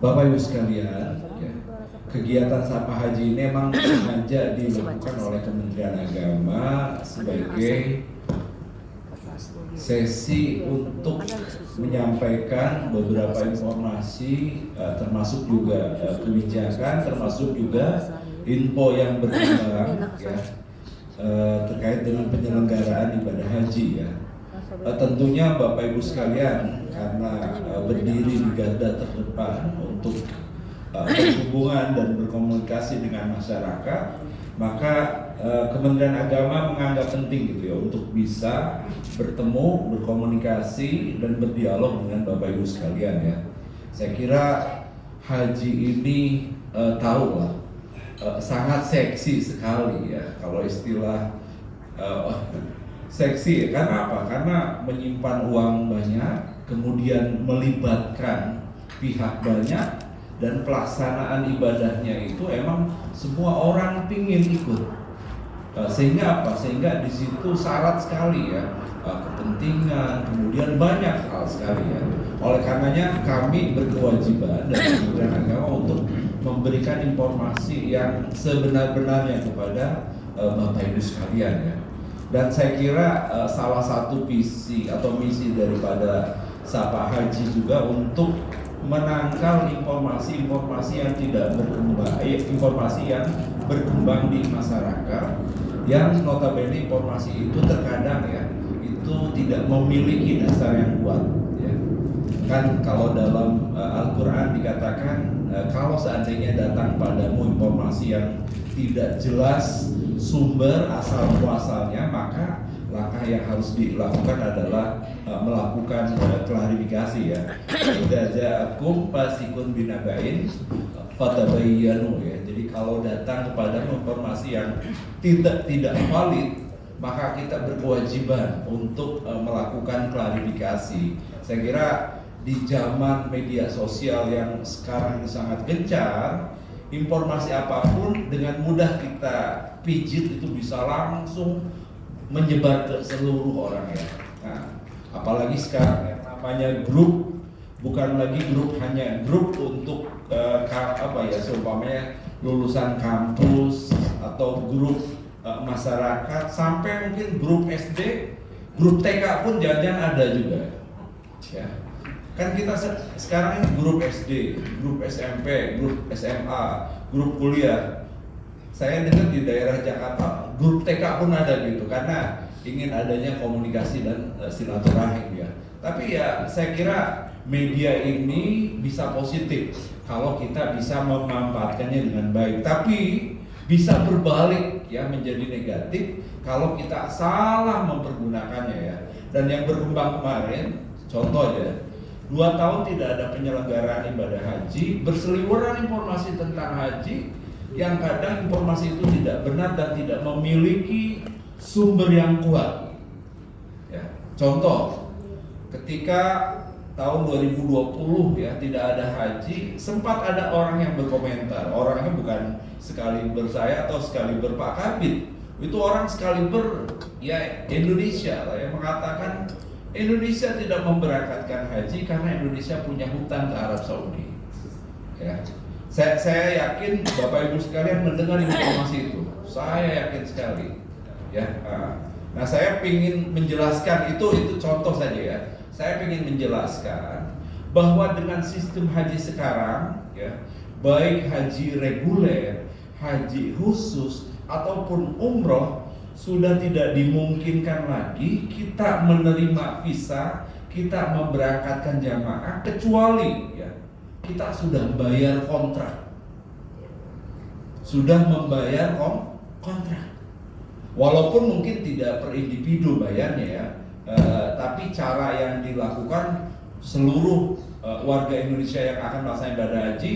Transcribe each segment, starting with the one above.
Bapak Ibu sekalian, ya, kegiatan Sapa Haji ini memang sengaja dilakukan oleh Kementerian Agama sebagai sesi untuk menyampaikan beberapa informasi, termasuk juga kebijakan, termasuk juga info yang berkembang, ya, terkait dengan penyelenggaraan ibadah haji, ya. Tentunya Bapak Ibu sekalian, karena berdiri di garda terdepan untuk berhubungan dan berkomunikasi dengan masyarakat, maka Kementerian Agama menganggap penting gitu ya untuk bisa bertemu, berkomunikasi dan berdialog dengan Bapak Ibu sekalian, ya. Saya kira haji ini tahu lah, sangat seksi sekali, ya, kalau istilah seksi. Karena apa? Karena menyimpan uang banyak, kemudian melibatkan pihak banyak, dan pelaksanaan ibadahnya itu emang semua orang pingin ikut. Sehingga apa? Sehingga di situ syarat sekali, ya, kepentingan, kemudian banyak hal sekali, ya. Oleh karenanya kami berkewajiban dari Kementerian Agama untuk memberikan informasi yang sebenar-benarnya kepada Bapak Ibu sekalian, ya. Dan saya kira salah satu visi atau misi daripada Sapa Haji juga untuk menangkal informasi-informasi yang tidak berkembang, informasi yang berkembang di masyarakat, yang notabene informasi itu terkadang, ya, itu tidak memiliki dasar yang kuat, ya. Kan kalau dalam Al-Quran dikatakan kalau seandainya datang padamu informasi yang tidak jelas sumber asal muasalnya, maka langkah yang harus dilakukan adalah melakukan klarifikasi, ya. Idza ja'akum fasiqun binaba'in fatabayyanu, ya. Jadi kalau datang kepada informasi yang tidak valid, maka kita berkewajiban untuk melakukan klarifikasi. Saya kira di zaman media sosial yang sekarang ini sangat gencar, informasi apapun dengan mudah kita pijit itu bisa langsung menyebar ke seluruh orang, ya. Nah, apalagi sekarang yang namanya grup, bukan lagi grup hanya grup untuk seumpamanya lulusan kampus atau grup masyarakat, sampai mungkin grup SD, grup TK pun jangan-jangan ada juga, ya. Kan kita sekarang ini grup SD, grup SMP, grup SMA, grup kuliah. Saya dengar di daerah Jakarta grup TK pun ada gitu, karena ingin adanya komunikasi dan silaturahim, ya. Tapi ya saya kira media ini bisa positif kalau kita bisa memanfaatkannya dengan baik, tapi bisa berbalik, ya, menjadi negatif kalau kita salah mempergunakannya, ya. Dan yang berkembang kemarin, contoh aja, 2 tahun tidak ada penyelenggaraan ibadah haji, berseliweran informasi tentang haji yang kadang informasi itu tidak benar dan tidak memiliki sumber yang kuat, ya. Contoh, ketika tahun 2020, ya, tidak ada haji, sempat ada orang yang berkomentar, orangnya bukan sekaliber saya atau sekaliber Pak Kabit, itu orang sekaliber, ya, Indonesia lah, yang mengatakan Indonesia tidak memberangkatkan haji karena Indonesia punya hutang ke Arab Saudi, ya. Saya yakin Bapak Ibu sekalian mendengar informasi itu, saya yakin sekali, ya. Nah, saya ingin menjelaskan itu contoh saja, ya. Saya ingin menjelaskan bahwa dengan sistem haji sekarang, ya, baik haji reguler, haji khusus ataupun umroh, sudah tidak dimungkinkan lagi kita menerima visa, kita memberangkatkan jamaah, kecuali, ya, kita sudah bayar kontrak, sudah membayar kontrak. Walaupun mungkin tidak per individu bayarnya, ya, tapi cara yang dilakukan seluruh warga Indonesia yang akan melaksanakan ibadah haji,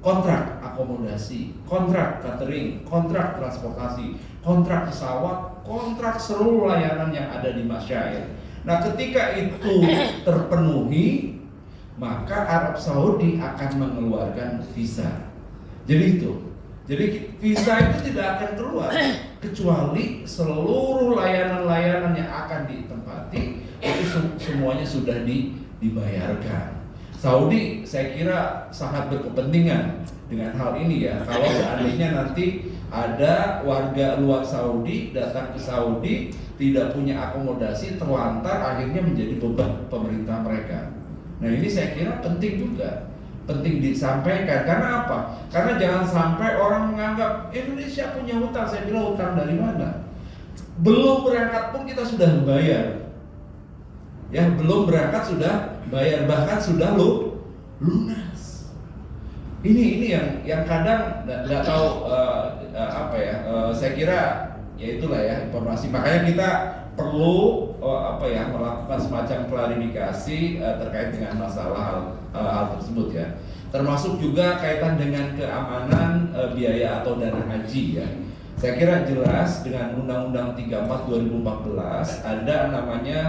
kontrak akomodasi, kontrak catering, kontrak transportasi, kontrak pesawat, kontrak seluruh layanan yang ada di masyair. Nah, ketika itu terpenuhi, maka Arab Saudi akan mengeluarkan visa. Jadi visa itu tidak akan keluar kecuali seluruh layanan-layanan yang akan ditempati itu semuanya sudah dibayarkan. Saudi saya kira sangat berkepentingan dengan hal ini ya. Kalau seandainya nanti ada warga luar Saudi datang ke Saudi tidak punya akomodasi, terlantar, akhirnya menjadi beban pemerintah mereka. Nah ini saya kira penting juga, penting disampaikan. Karena apa? Karena jangan sampai orang menganggap Indonesia punya hutang. Saya bilang hutang dari mana? Belum berangkat pun kita sudah membayar. Ya, belum berangkat sudah bayar, bahkan sudah lunas. Ini yang kadang nggak tahu apa ya. Saya kira ya itulah ya informasi. Makanya kita perlu melakukan semacam klarifikasi terkait dengan masalah hal tersebut ya. Termasuk juga kaitan dengan keamanan biaya atau dana haji ya. Saya kira jelas dengan Undang-Undang 34 2014 ada namanya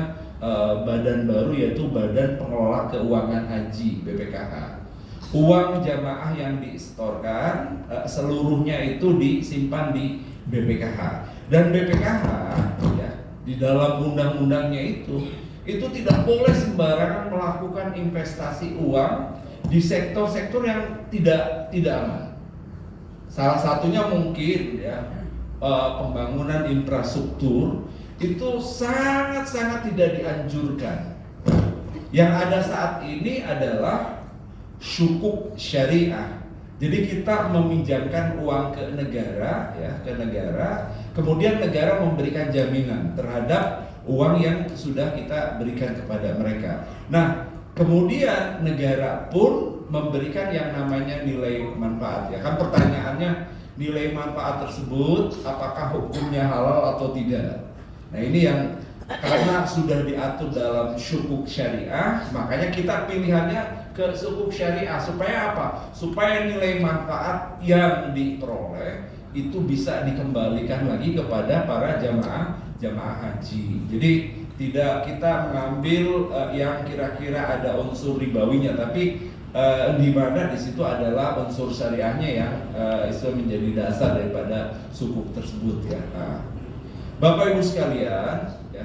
badan baru, yaitu Badan Pengelola Keuangan Haji (BPKH). Uang jamaah yang disetorkan seluruhnya itu disimpan di BPKH, dan BPKH ya di dalam undang-undangnya itu tidak boleh sembarangan melakukan investasi uang di sektor-sektor yang tidak aman. Salah satunya mungkin ya pembangunan infrastruktur itu sangat-sangat tidak dianjurkan. Yang ada saat ini adalah syukuk syariah. Jadi kita meminjamkan uang ke negara ya, kemudian negara memberikan jaminan terhadap uang yang sudah kita berikan kepada mereka. Nah, kemudian negara pun memberikan yang namanya nilai manfaat ya. Kan pertanyaannya, nilai manfaat tersebut apakah hukumnya halal atau tidak? Nah ini yang karena sudah diatur dalam syukuk syariah, makanya kita pilihannya ke syukuk syariah. Supaya apa? Supaya nilai manfaat yang diperoleh itu bisa dikembalikan lagi kepada para jamaah haji. Jadi tidak kita mengambil yang kira-kira ada unsur ribawinya, tapi di mana di situ adalah unsur syariahnya yang itu menjadi dasar daripada sukuk tersebut ya. Nah, Bapak Ibu sekalian, ya,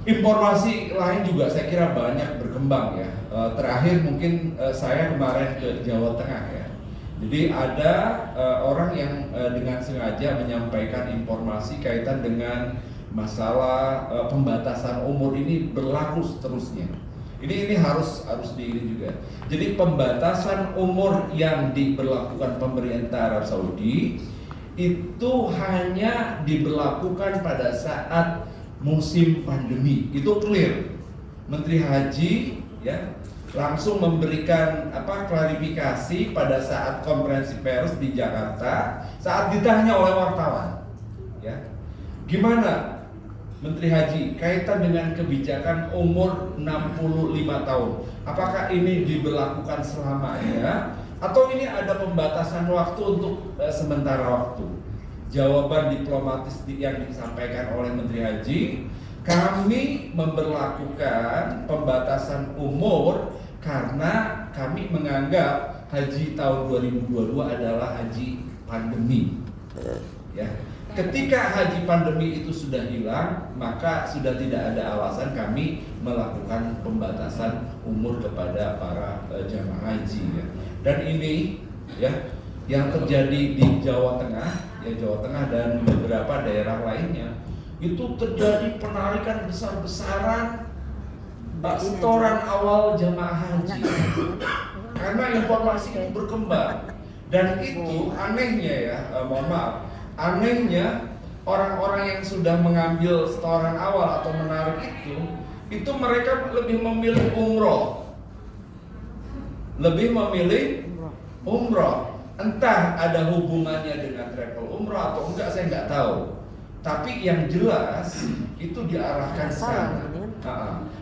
informasi lain juga saya kira banyak berkembang ya. Terakhir mungkin saya kemarin ke Jawa Tengah ya. Jadi ada orang yang dengan sengaja menyampaikan informasi kaitan dengan masalah pembatasan umur ini berlaku seterusnya. Ini harus diini juga. Jadi pembatasan umur yang diberlakukan pemerintah Arab Saudi itu hanya diberlakukan pada saat musim pandemi. Itu clear. Menteri Haji ya langsung memberikan klarifikasi pada saat konferensi pers di Jakarta saat ditanya oleh wartawan. Ya. Gimana Menteri Haji kaitan dengan kebijakan umur 65 tahun? Apakah ini diberlakukan selamanya atau ini ada pembatasan waktu untuk sementara waktu? Jawaban diplomatis yang disampaikan oleh Menteri Haji, kami memberlakukan pembatasan umur karena kami menganggap haji tahun 2022 adalah haji pandemi. Ya. Ketika haji pandemi itu sudah hilang, maka sudah tidak ada alasan kami melakukan pembatasan umur kepada para jamaah haji ya. Dan ini ya yang terjadi di Jawa Tengah dan beberapa daerah lainnya itu terjadi penarikan besar-besaran setoran awal jamaah haji karena informasi itu berkembang. Dan itu anehnya ya, mohon maaf, anehnya orang-orang yang sudah mengambil setoran awal atau menarik itu mereka lebih memilih umroh. Entah ada hubungannya dengan travel umroh atau enggak, saya nggak tahu. Tapi yang jelas itu diarahkan ke sana.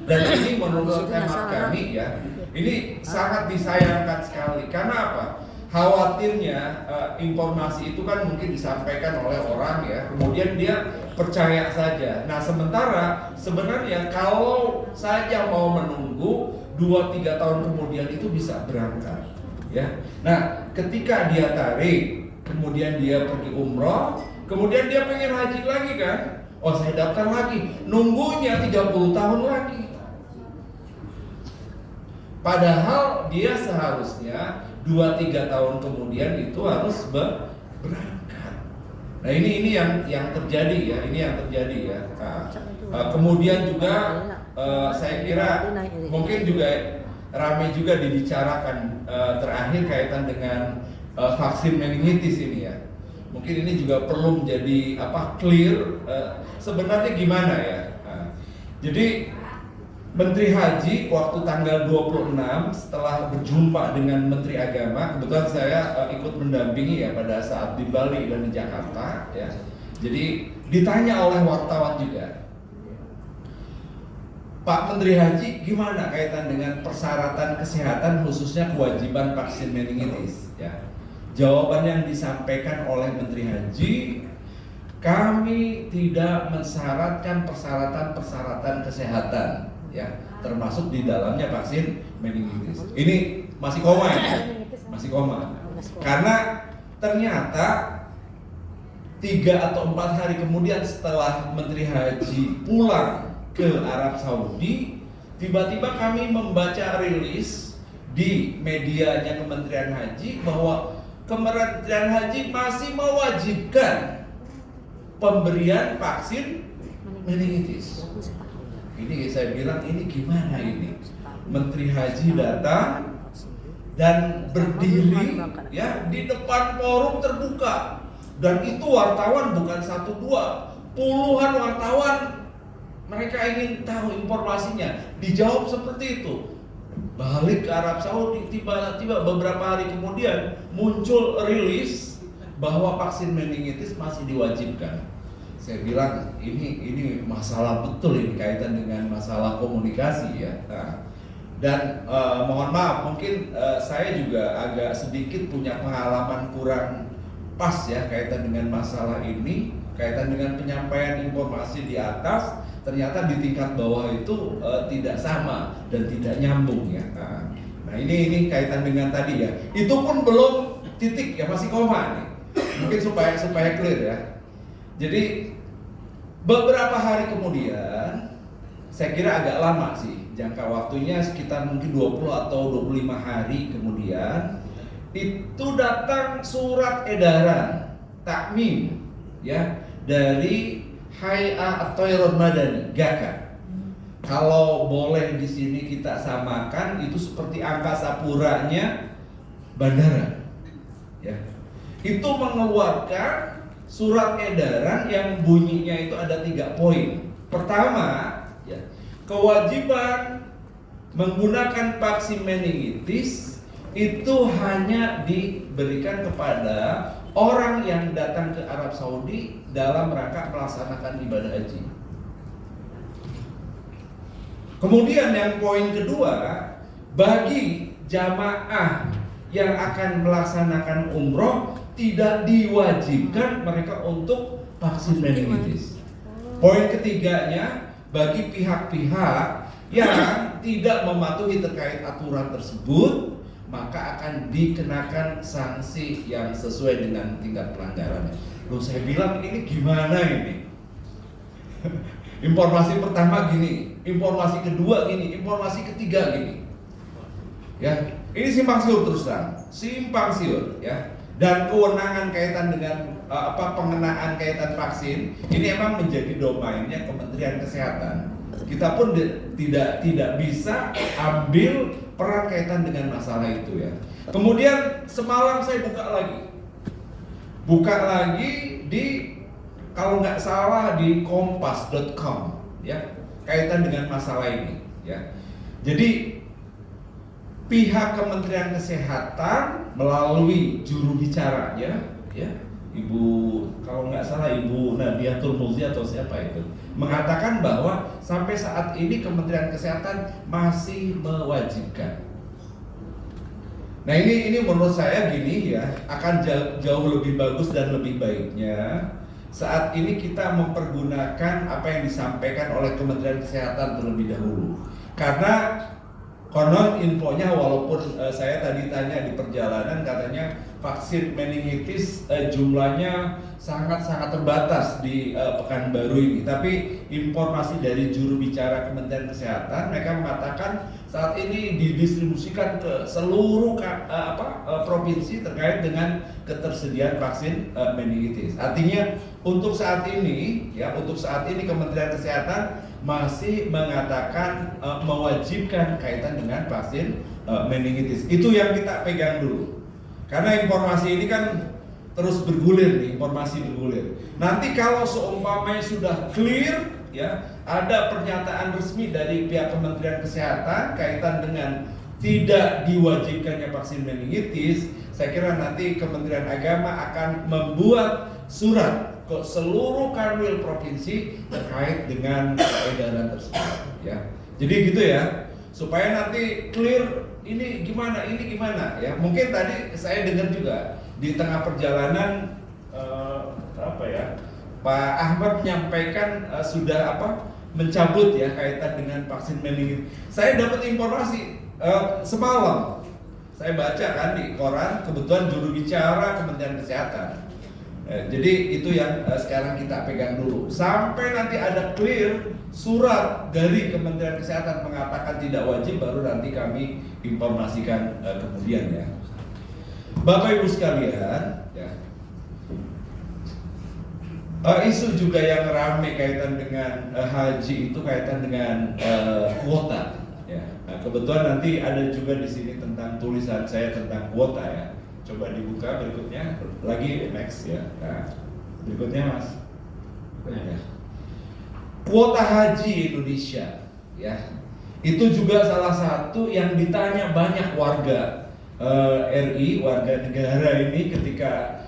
Dan ini menurut hemat kami ya, ini sangat disayangkan sekali. Karena apa? Khawatirnya informasi itu kan mungkin disampaikan oleh orang ya, kemudian dia percaya saja. Nah sementara sebenarnya kalau saja mau menunggu 2-3 tahun kemudian itu bisa berangkat ya. Nah ketika dia tarik, kemudian dia pergi umroh, kemudian dia pengen haji lagi kan, oh saya daftar lagi, nunggunya 30 tahun lagi. Padahal dia seharusnya 2-3 tahun kemudian itu harus berangkat. Nah ini yang terjadi ya, kemudian juga saya kira mungkin juga ramai juga dibicarakan terakhir kaitan dengan vaksin meningitis ini ya. Mungkin ini juga perlu menjadi clear sebenarnya gimana ya. Jadi Menteri Haji waktu tanggal 26 setelah berjumpa dengan Menteri Agama, kebetulan saya ikut mendampingi ya pada saat di Bali dan di Jakarta ya. Jadi ditanya oleh wartawan juga, Pak Menteri Haji gimana kaitan dengan persyaratan kesehatan khususnya kewajiban vaksin meningitis ya. Jawaban yang disampaikan oleh Menteri Haji, kami tidak mensyaratkan persyaratan kesehatan ya, termasuk di dalamnya vaksin meningitis. Ini masih koma ya, masih koma. Karena ternyata 3 atau 4 hari kemudian setelah Menteri Haji pulang ke Arab Saudi, tiba-tiba kami membaca rilis di medianya Kementerian Haji bahwa Kementerian Haji masih mewajibkan pemberian vaksin meningitis. Ini saya bilang ini gimana ini? Menteri Haji datang dan berdiri ya di depan forum terbuka, dan itu wartawan bukan 1-2, puluhan wartawan, mereka ingin tahu informasinya. Dijawab seperti itu. Balik ke Arab Saudi, tiba-tiba beberapa hari kemudian muncul rilis bahwa vaksin meningitis masih diwajibkan. Saya bilang ini masalah betul, ini kaitan dengan masalah komunikasi ya. Nah, dan mohon maaf mungkin saya juga agak sedikit punya pengalaman kurang pas ya kaitan dengan masalah ini, kaitan dengan penyampaian informasi di atas, ternyata di tingkat bawah itu tidak sama dan tidak nyambung ya. Nah ini kaitan dengan tadi ya. Itu pun belum titik ya, masih koma nih. Mungkin supaya clear ya. Jadi beberapa hari kemudian, saya kira agak lama sih, jangka waktunya sekitar mungkin 20 atau 25 hari kemudian, itu datang surat edaran takmim ya dari Hay'ah At-Thairul Madani, GAKA. Kalau boleh di sini kita samakan, itu seperti angkasa puranya bandara ya. Itu mengeluarkan surat edaran yang bunyinya itu ada 3 poin. Pertama, ya, kewajiban menggunakan vaksin meningitis itu hanya diberikan kepada orang yang datang ke Arab Saudi dalam rangka melaksanakan ibadah haji. Kemudian yang poin kedua, bagi jamaah yang akan melaksanakan umroh tidak diwajibkan mereka untuk vaksin meningitis. Poin ketiganya, bagi pihak-pihak yang tidak mematuhi terkait aturan tersebut, maka akan dikenakan sanksi yang sesuai dengan tingkat pelanggarannya. Loh, saya bilang ini gimana ini? Informasi pertama gini, informasi kedua gini, informasi ketiga gini. Ya, ini simpang siur terus terang, simpang siur ya. Dan kewenangan kaitan dengan pengenaan kaitan vaksin ini emang menjadi domainnya Kementerian Kesehatan. Kita pun tidak bisa ambil peran kaitan dengan masalah itu ya. Kemudian semalam saya buka lagi di, kalau nggak salah di kompas.com ya, kaitan dengan masalah ini ya. Jadi pihak Kementerian Kesehatan melalui juru bicaranya ya, Ibu, kalau nggak salah Ibu Nabiatul Mulzi atau siapa itu, mengatakan bahwa sampai saat ini Kementerian Kesehatan masih mewajibkan. Nah ini menurut saya gini ya, akan jauh lebih bagus dan lebih baiknya saat ini kita mempergunakan apa yang disampaikan oleh Kementerian Kesehatan terlebih dahulu. Karena Konon infonya, walaupun saya tadi tanya di perjalanan, katanya vaksin meningitis jumlahnya sangat-sangat terbatas di Pekanbaru ini. Tapi informasi dari juru bicara Kementerian Kesehatan, mereka mengatakan saat ini didistribusikan ke seluruh provinsi terkait dengan ketersediaan vaksin meningitis. Artinya untuk saat ini Kementerian Kesehatan masih mengatakan mewajibkan kaitan dengan vaksin meningitis. Itu yang kita pegang dulu. Karena informasi ini kan terus bergulir nih, informasi bergulir. Nanti kalau seumpamanya sudah clear, ya, ada pernyataan resmi dari pihak Kementerian Kesehatan kaitan dengan tidak diwajibkannya vaksin meningitis, saya kira nanti Kementerian Agama akan membuat surat ke seluruh kanwil provinsi terkait dengan edaran tersebut, ya. Jadi gitu ya, supaya nanti clear ini gimana ya. Mungkin tadi saya dengar juga di tengah perjalanan Pak Ahmad menyampaikan sudah mencabut ya kaitan dengan vaksin meningitis. Saya dapat informasi semalam, saya baca kan di koran, kebetulan juru bicara Kementerian Kesehatan. Jadi itu yang sekarang kita pegang dulu. Sampai nanti ada clear surat dari Kementerian Kesehatan mengatakan tidak wajib, baru nanti kami informasikan kemudian ya. Bapak Ibu sekalian, ya. Isu juga yang ramai kaitan dengan haji itu kaitan dengan kuota. Ya. Nah, kebetulan nanti ada juga di sini tentang tulisan saya tentang kuota ya. Coba dibuka berikutnya, lagi next ya. Nah, berikutnya Mas. Ya. Kuota haji Indonesia, ya, itu juga salah satu yang ditanya banyak warga RI, warga negara ini ketika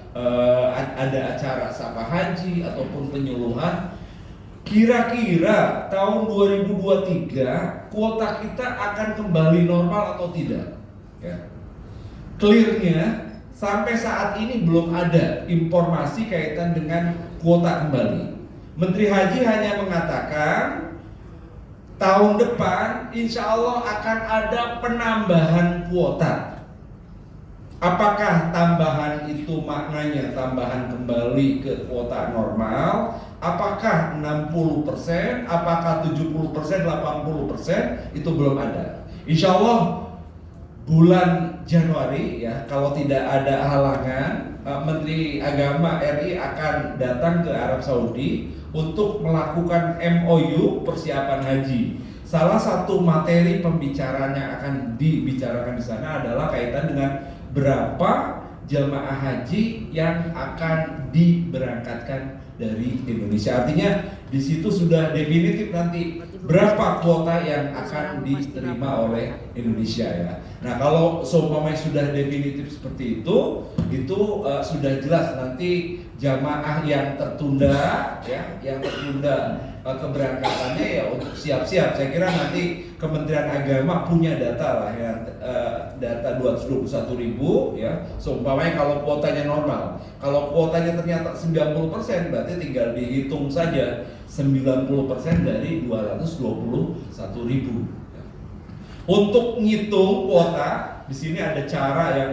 ada acara sapa haji ataupun penyuluhan. Kira-kira tahun 2023 kuota kita akan kembali normal atau tidak? Ya. Clearnya sampai saat ini belum ada informasi kaitan dengan kuota kembali. Menteri Haji hanya mengatakan tahun depan insya Allah akan ada penambahan kuota. Apakah tambahan itu maknanya tambahan kembali ke kuota normal? Apakah 60%? Apakah 70%? 80%? Itu belum ada. Insya Allah bulan Januari ya, kalau tidak ada halangan, Menteri Agama RI akan datang ke Arab Saudi untuk melakukan MOU persiapan haji. Salah satu materi pembicaraan yang akan dibicarakan di sana adalah kaitan dengan berapa jamaah haji yang akan diberangkatkan dari Indonesia. Artinya di situ sudah definitif nanti berapa kuota yang akan diterima oleh Indonesia ya. Nah, kalau seumpamanya sudah definitif seperti itu sudah jelas nanti jamaah yang tertunda ya, keberangkatannya ya untuk siap-siap. Saya kira nanti Kementerian Agama punya data lah ya, data 221.000 ya. Seumpamanya kalau kuotanya normal, kalau kuotanya ternyata 90%, berarti tinggal dihitung saja 90% dari 221.000. Untuk ngitung kuota, di sini ada cara yang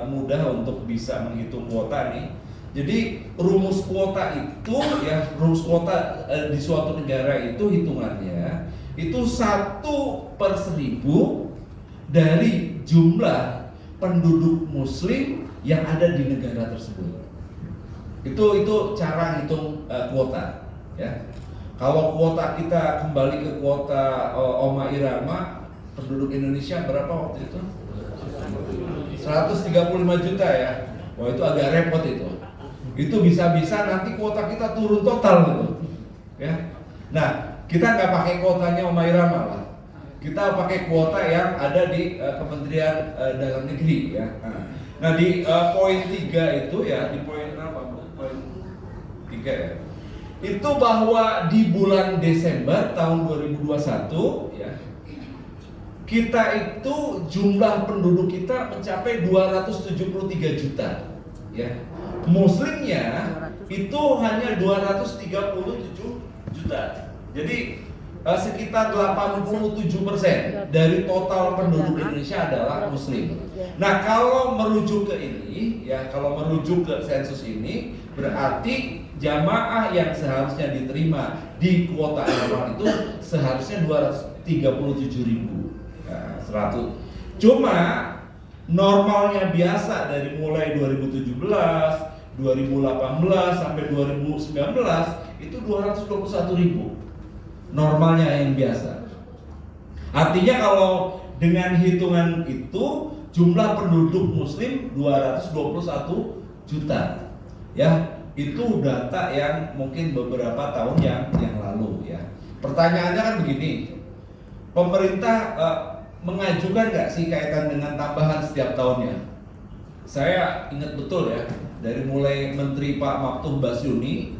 mudah untuk bisa menghitung kuota nih. Jadi rumus kuota itu ya, rumus kuota di suatu negara itu hitungannya itu 1/1000 dari jumlah penduduk Muslim yang ada di negara tersebut. Itu cara hitung kuota ya. Kalau kuota kita kembali ke kuota Oma Irama, penduduk Indonesia berapa waktu itu? 135 juta ya. Wah, itu agak repot itu. Itu bisa-bisa nanti kuota kita turun total gitu. Ya. Nah, kita nggak pakai kuotanya Oma Irama lah. Kita pakai kuota yang ada di Kementerian Dalam Negeri ya. Nah, di poin 3 itu ya, di poin apa? Poin 3 ya. Itu bahwa di bulan Desember tahun 2021 ya, kita itu jumlah penduduk kita mencapai 273 juta ya. Muslimnya itu hanya 237 juta. Jadi sekitar 87% dari total penduduk Indonesia adalah Muslim. Nah, kalau merujuk ke ini, ya, kalau merujuk ke sensus ini, berarti jamaah yang seharusnya diterima di kuota normal itu seharusnya 237.100. Cuma normalnya biasa dari mulai 2017, 2018 sampai 2019 itu 221.000. Normalnya yang biasa. Artinya kalau dengan hitungan itu jumlah penduduk muslim 221 juta. Ya, itu data yang mungkin beberapa tahun yang lalu ya. Pertanyaannya kan begini. Pemerintah mengajukan nggak sih kaitan dengan tambahan setiap tahunnya? Saya ingat betul ya, dari mulai Menteri Pak Maktum Basyuni,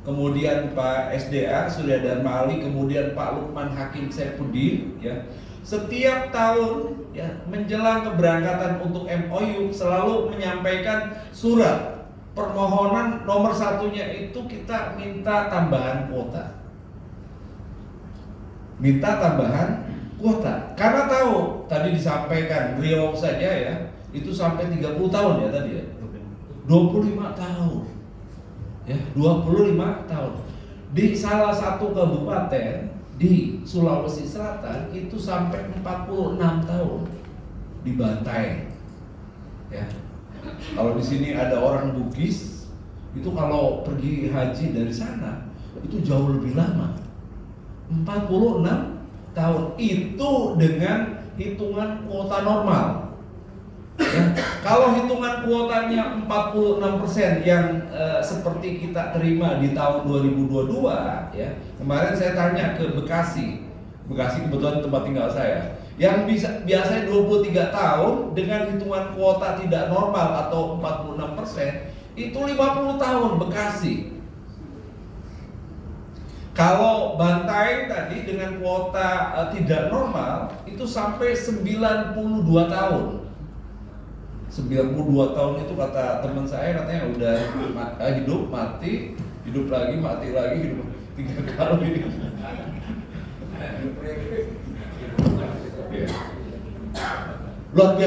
kemudian Pak SDA Surya Dharma Ali, kemudian Pak Lukman Hakim Saifuddin, ya, setiap tahun ya menjelang keberangkatan untuk MOU selalu menyampaikan surat permohonan nomor satunya itu kita minta tambahan kuota, karena tahu tadi disampaikan beliau saja ya itu sampai 30 tahun ya tadi ya, 25 tahun. Ya, 25 tahun. Di salah satu kabupaten di Sulawesi Selatan itu sampai 46 tahun dibantai. Ya. Kalau di sini ada orang Bugis, itu kalau pergi haji dari sana itu jauh lebih lama. 46 tahun itu dengan hitungan kuota normal. Ya, kalau hitungan kuotanya 46% yang seperti kita terima di tahun 2022 ya. Kemarin saya tanya ke Bekasi kebetulan tempat tinggal saya. Yang biasanya 23 tahun dengan hitungan kuota tidak normal atau 46%, itu 50 tahun Bekasi. Kalau Bantaeng tadi dengan kuota tidak normal itu sampai 92 tahun. 92 tahun itu kata teman saya, katanya udah hidup mati, hidup lagi, mati lagi, hidup 3 kali. Luar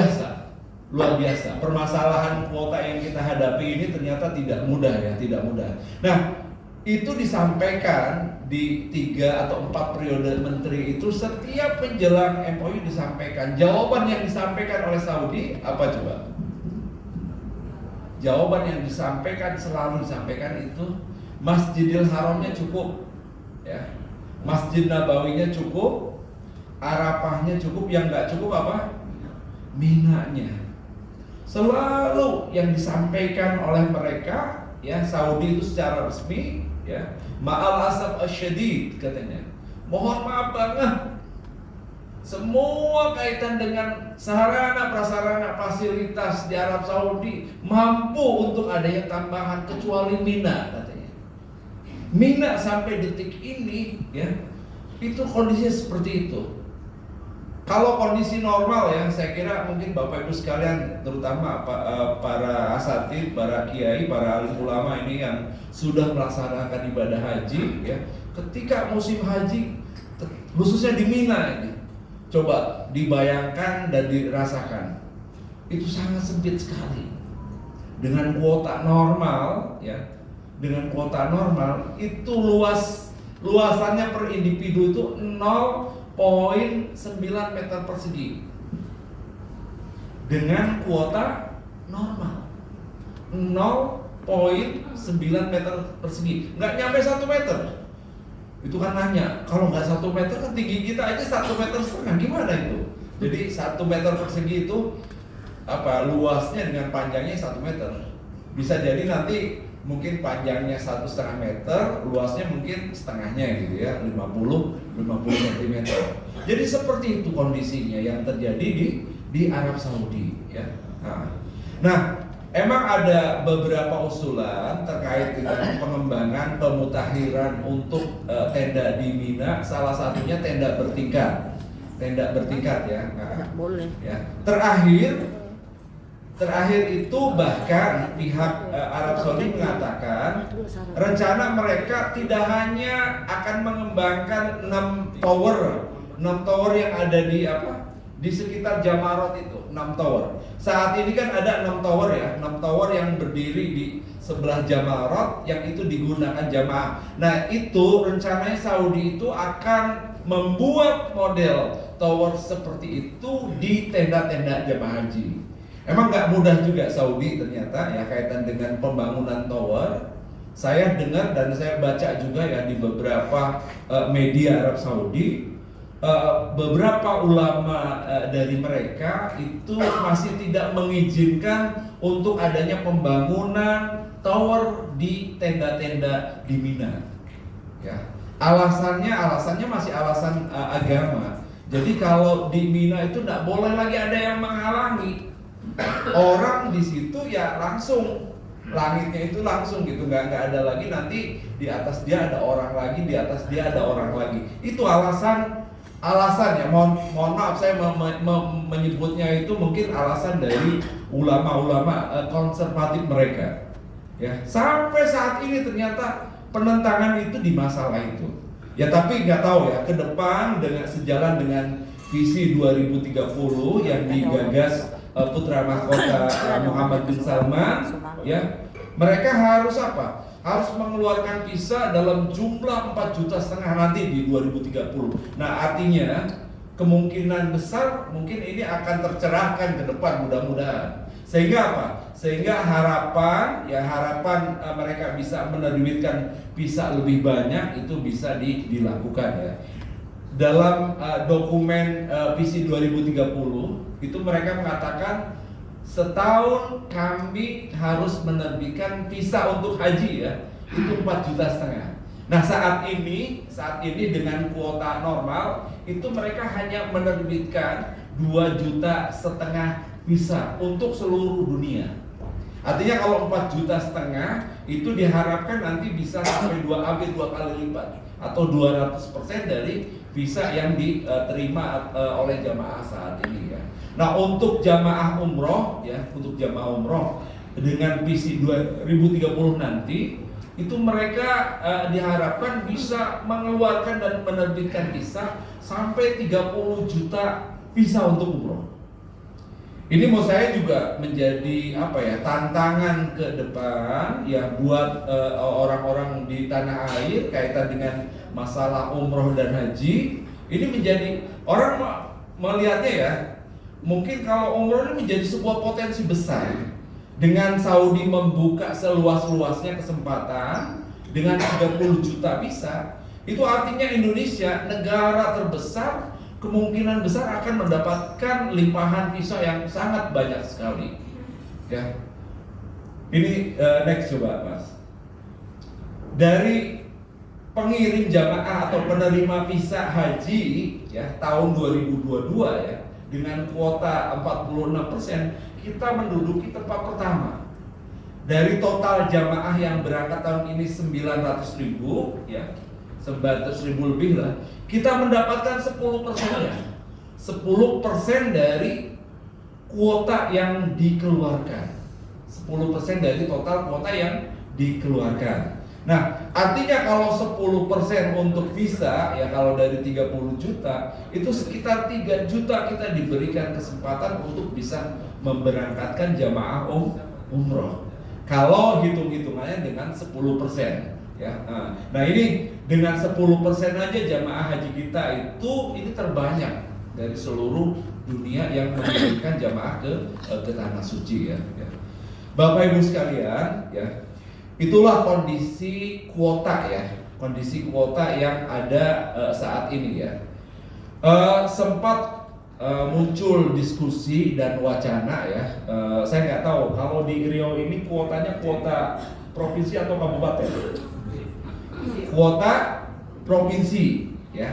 biasa. Permasalahan kuota yang kita hadapi ini ternyata tidak mudah ya, tidak mudah. Nah, itu disampaikan di 3 atau 4 periode menteri itu, setiap menjelang MOU disampaikan. Jawaban yang disampaikan oleh Saudi apa coba? Jawaban yang disampaikan, selalu disampaikan itu Masjidil Haramnya cukup ya. Masjid Nabawinya cukup, Arafahnya cukup, yang nggak cukup apa? Minanya. Selalu yang disampaikan oleh mereka ya, Saudi itu secara resmi ya, ma'al asaf asyadid katanya. Mohon maaf banget, semua kaitan dengan sarana prasarana fasilitas di Arab Saudi mampu untuk ada yang tambahan kecuali Mina katanya. Mina sampai detik ini ya, itu kondisinya seperti itu. Kalau kondisi normal ya, saya kira mungkin Bapak Ibu sekalian, terutama para asatid, para kiai, para alim ulama ini yang sudah melaksanakan ibadah haji ya, ketika musim haji khususnya di Mina ini, coba dibayangkan dan dirasakan, itu sangat sempit sekali. Dengan kuota normal ya, dengan kuota normal itu luasannya per individu itu 0,9 meter persegi. Dengan kuota normal 0,9 meter persegi, nggak nyampe 1 meter. Itu kan nanya, kalau nggak 1 meter kan tinggi kita aja 1,5 meter, gimana itu? Jadi 1 meter persegi itu apa, luasnya dengan panjangnya 1 meter. Bisa jadi nanti mungkin panjangnya 1,5 meter, luasnya mungkin setengahnya gitu ya, 50 cm. Jadi seperti itu kondisinya yang terjadi di Arab Saudi ya. Nah, emang ada beberapa usulan terkait dengan pengembangan pemutahiran untuk tenda di Mina, salah satunya tenda bertingkat ya. Boleh. Ya. Terakhir Terakhir itu bahkan pihak Arab Saudi mengatakan rencana mereka tidak hanya akan mengembangkan 6 tower yang ada di sekitar Jamarat itu, 6 tower. Saat ini kan ada 6 tower ya, 6 tower yang berdiri di sebelah Jamarat yang itu digunakan jamaah. Nah, itu rencananya Saudi itu akan membuat model tower seperti itu di tenda-tenda jamaah haji. Emang nggak mudah juga Saudi ternyata ya kaitan dengan pembangunan tower. Saya dengar dan saya baca juga ya di beberapa media Arab Saudi, beberapa ulama dari mereka itu masih tidak mengizinkan untuk adanya pembangunan tower di tenda-tenda di Mina. Ya, alasannya masih alasan agama. Jadi kalau di Mina itu tidak boleh lagi ada yang menghalangi. Orang di situ ya langsung langitnya itu langsung gitu, nggak ada lagi nanti di atas dia ada orang lagi, di atas dia ada orang lagi. Itu alasan ya, mohon maaf saya menyebutnya itu mungkin alasan dari ulama-ulama konservatif mereka. Ya, sampai saat ini ternyata penentangan itu di masalah itu. Ya tapi nggak tahu ya ke depan dengan sejalan dengan visi 2030 yang digagas putra mahkota Muhammad bin Salman, ya mereka harus apa? Harus mengeluarkan visa dalam jumlah 4,5 juta nanti di 2030. Nah artinya kemungkinan besar mungkin ini akan tercerahkan ke depan mudah-mudahan. Sehingga apa? Sehingga harapan mereka bisa menerbitkan visa lebih banyak itu bisa dilakukan ya. Dalam dokumen visi 2030 itu mereka mengatakan setahun kami harus menerbitkan visa untuk haji ya itu 4,5 juta. Nah saat ini dengan kuota normal itu mereka hanya menerbitkan 2,5 juta visa untuk seluruh dunia. Artinya kalau 4,5 juta itu diharapkan nanti bisa sampai 2 kali lipat atau 200% dari visa yang diterima oleh jamaah saat ini ya. Nah untuk jamaah umroh dengan visi 2030 nanti itu mereka diharapkan bisa mengeluarkan dan menerbitkan visa sampai 30 juta visa untuk umroh. Ini menurut saya juga menjadi tantangan ke depan ya buat orang-orang di tanah air kaitan dengan masalah umroh dan haji. Ini menjadi orang melihatnya ya, mungkin kalau umroh ini menjadi sebuah potensi besar. Dengan Saudi membuka seluas-luasnya kesempatan dengan 30 juta visa, itu artinya Indonesia negara terbesar kemungkinan besar akan mendapatkan limpahan visa yang sangat banyak sekali. Ya, ini next coba Mas. Dari pengirim jamaah atau penerima visa haji ya tahun 2022 ya dengan kuota 46%, kita menduduki tempat pertama. Dari total jamaah yang berangkat tahun ini 900.000 ya. 900.000 lebih lah. Kita mendapatkan 10% ya. 10% dari kuota yang dikeluarkan. 10% dari total kuota yang dikeluarkan. Nah, artinya kalau 10% untuk visa ya kalau dari 30 juta itu sekitar 3 juta kita diberikan kesempatan untuk bisa memberangkatkan jamaah umroh. Kalau hitung-hitungannya dengan 10%. Ya, nah ini dengan 10% aja jamaah haji kita ini terbanyak dari seluruh dunia yang mengirimkan jamaah ke tanah suci ya. Bapak Ibu sekalian ya, itulah kondisi kuota yang ada saat ini ya. Sempat muncul diskusi dan wacana ya. Saya nggak tahu kalau di Riau ini kuotanya kuota provinsi atau kabupaten. Kuota provinsi ya.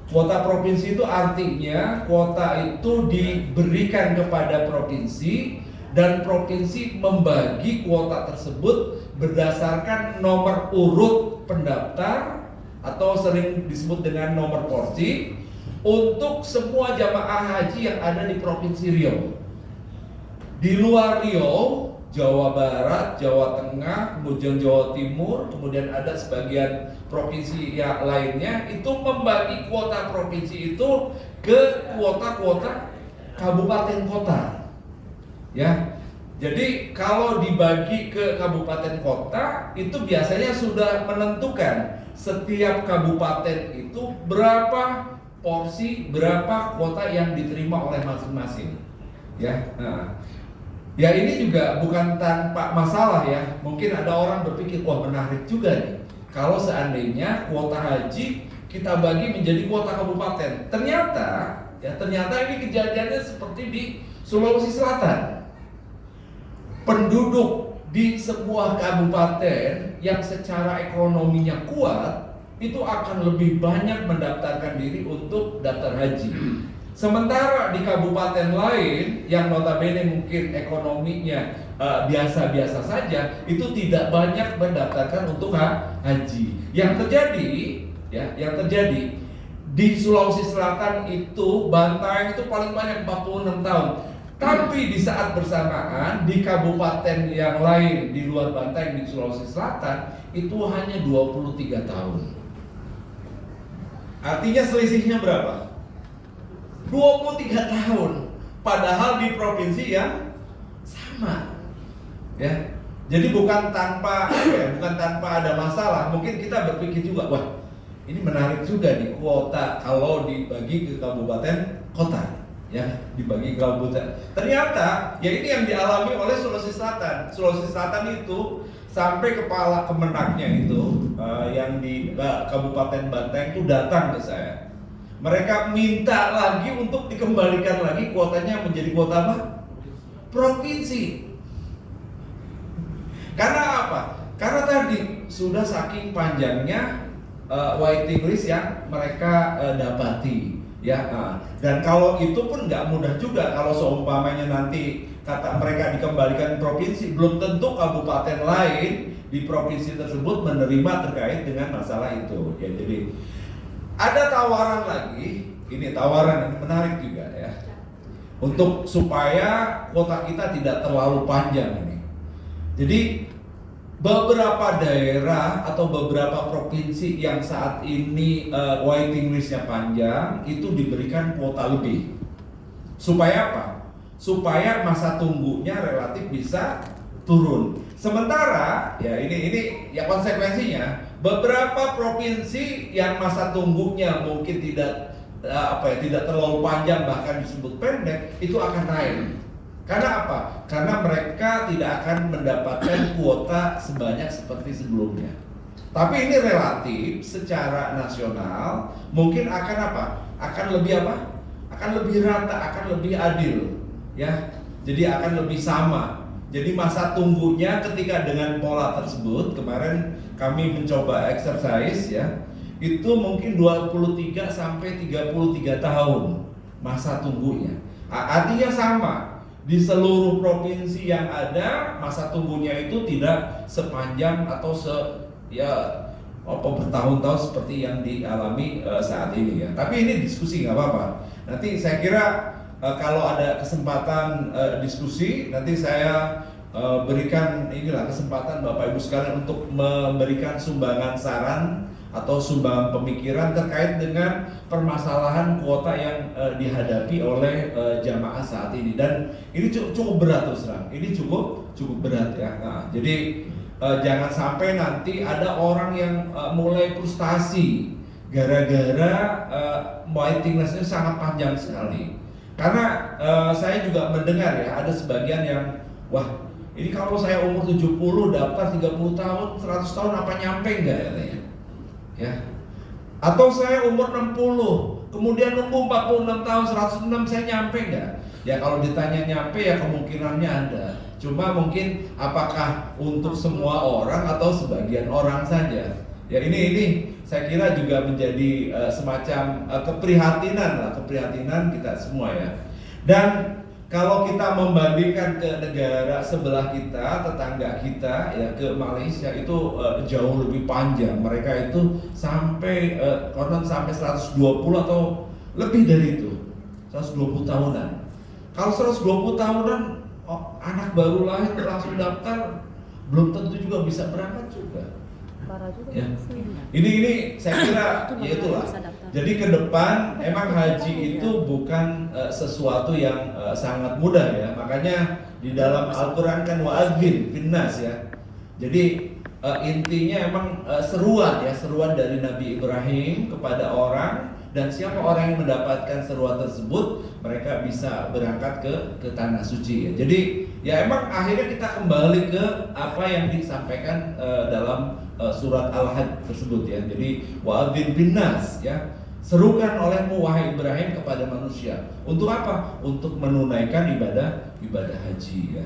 Kuota provinsi itu artinya kuota itu diberikan kepada provinsi dan provinsi membagi kuota tersebut berdasarkan nomor urut pendaftar atau sering disebut dengan nomor porsi untuk semua jamaah haji yang ada di Provinsi Riau. Di luar Riau, Jawa Barat, Jawa Tengah, kemudian Jawa Timur, kemudian ada sebagian provinsi yang lainnya itu membagi kuota provinsi itu ke kuota-kuota kabupaten kota. Ya. Jadi kalau dibagi ke kabupaten kota itu biasanya sudah menentukan setiap kabupaten itu berapa porsi, berapa kuota yang diterima oleh masing-masing. Ya. Nah, ya ini juga bukan tanpa masalah ya. Mungkin ada orang berpikir, wah menarik juga nih kalau seandainya kuota haji kita bagi menjadi kuota kabupaten. Ternyata ini kejadiannya seperti di Sulawesi Selatan. Penduduk di sebuah kabupaten yang secara ekonominya kuat itu akan lebih banyak mendaftarkan diri untuk daftar haji. Sementara di kabupaten lain yang notabene mungkin ekonominya biasa-biasa saja, itu tidak banyak mendaftarkan untuk haji. Yang terjadi di Sulawesi Selatan itu Bantaeng itu paling banyak 46 tahun. Tapi di saat bersamaan di kabupaten yang lain di luar Bantaeng di Sulawesi Selatan itu hanya 23 tahun. Artinya selisihnya berapa? 23 tahun, padahal di provinsi yang sama, ya. Jadi bukan tanpa ada masalah. Mungkin kita berpikir juga, wah ini menarik juga nih kuota kalau dibagi ke kabupaten kota, ya dibagi ke kabupaten. Ternyata ya ini yang dialami oleh Sulawesi Selatan. Sulawesi Selatan itu sampai kepala Kemenaknya itu yang di Kabupaten Bantaeng itu datang ke saya. Mereka minta lagi untuk dikembalikan lagi kuotanya menjadi kuota apa? Provinsi. Karena apa? Karena tadi sudah saking panjangnya waiting list yang mereka dapati, ya. Dan kalau itu pun nggak mudah juga. Kalau seumpamanya nanti kata mereka dikembalikan provinsi, belum tentu kabupaten lain di provinsi tersebut menerima terkait dengan masalah itu. Ya, jadi ada tawaran lagi, ini tawaran yang menarik juga ya, untuk supaya kuota kita tidak terlalu panjang ini. Jadi beberapa daerah atau beberapa provinsi yang saat ini waiting listnya panjang itu diberikan kuota lebih. Supaya apa? Supaya masa tunggunya relatif bisa turun. Sementara ya ini ya konsekuensinya beberapa provinsi yang masa tunggunya mungkin tidak tidak terlalu panjang, bahkan disebut pendek, itu akan naik. Karena apa? Karena mereka tidak akan mendapatkan kuota sebanyak seperti sebelumnya. Tapi ini relatif secara nasional mungkin akan apa? Akan lebih apa? Akan lebih rata, akan lebih adil, ya. Jadi akan lebih sama. Jadi masa tunggunya ketika dengan pola tersebut, kemarin kami mencoba exercise ya, itu mungkin 23 sampai 33 tahun masa tunggunya. Artinya sama, di seluruh provinsi yang ada masa tunggunya itu tidak sepanjang atau bertahun-tahun seperti yang dialami saat ini ya. Tapi ini diskusi nggak apa-apa. Nanti saya kira kalau ada kesempatan diskusi, nanti saya berikan kesempatan Bapak Ibu sekalian untuk memberikan sumbangan saran atau sumbangan pemikiran terkait dengan permasalahan kuota yang dihadapi oleh jamaah saat ini. Dan ini cukup berat terus terang. Ini cukup berat ya. Nah, jadi jangan sampai nanti ada orang yang mulai frustasi gara-gara waiting listnya sangat panjang sekali. Karena saya juga mendengar ya, ada sebagian yang wah ini kalau saya umur 70 daftar 30 tahun 100 tahun apa nyampe enggak katanya ya. Atau saya umur 60 kemudian nunggu 46 tahun 106 saya nyampe enggak ya. Kalau ditanya nyampe ya kemungkinannya ada, cuma mungkin apakah untuk semua orang atau sebagian orang saja ya. Ini saya kira juga menjadi semacam keprihatinan kita semua ya. Dan kalau kita membandingkan ke negara sebelah kita, tetangga kita ya, ke Malaysia itu jauh lebih panjang. Mereka itu sampai konon sampai 120 atau lebih dari itu, 120 tahunan. Kalau 120 tahunan anak baru lahir langsung daftar, belum tentu juga bisa berangkat juga. Ya. Ini saya kira ya itulah. Jadi ke depan emang haji itu bukan sesuatu yang sangat mudah ya. Makanya di dalam Al-Qur'an kan wa'adzin finnas ya. Jadi intinya emang seruan dari Nabi Ibrahim kepada orang, dan siapa orang yang mendapatkan seruan tersebut mereka bisa berangkat ke tanah suci ya. Jadi ya emang akhirnya kita kembali ke apa yang disampaikan dalam surat Al-Hajj tersebut ya. Jadi wa'adzin binnas ya, serukan olehmu wahai Ibrahim kepada manusia. Untuk apa? Untuk menunaikan ibadah haji ya.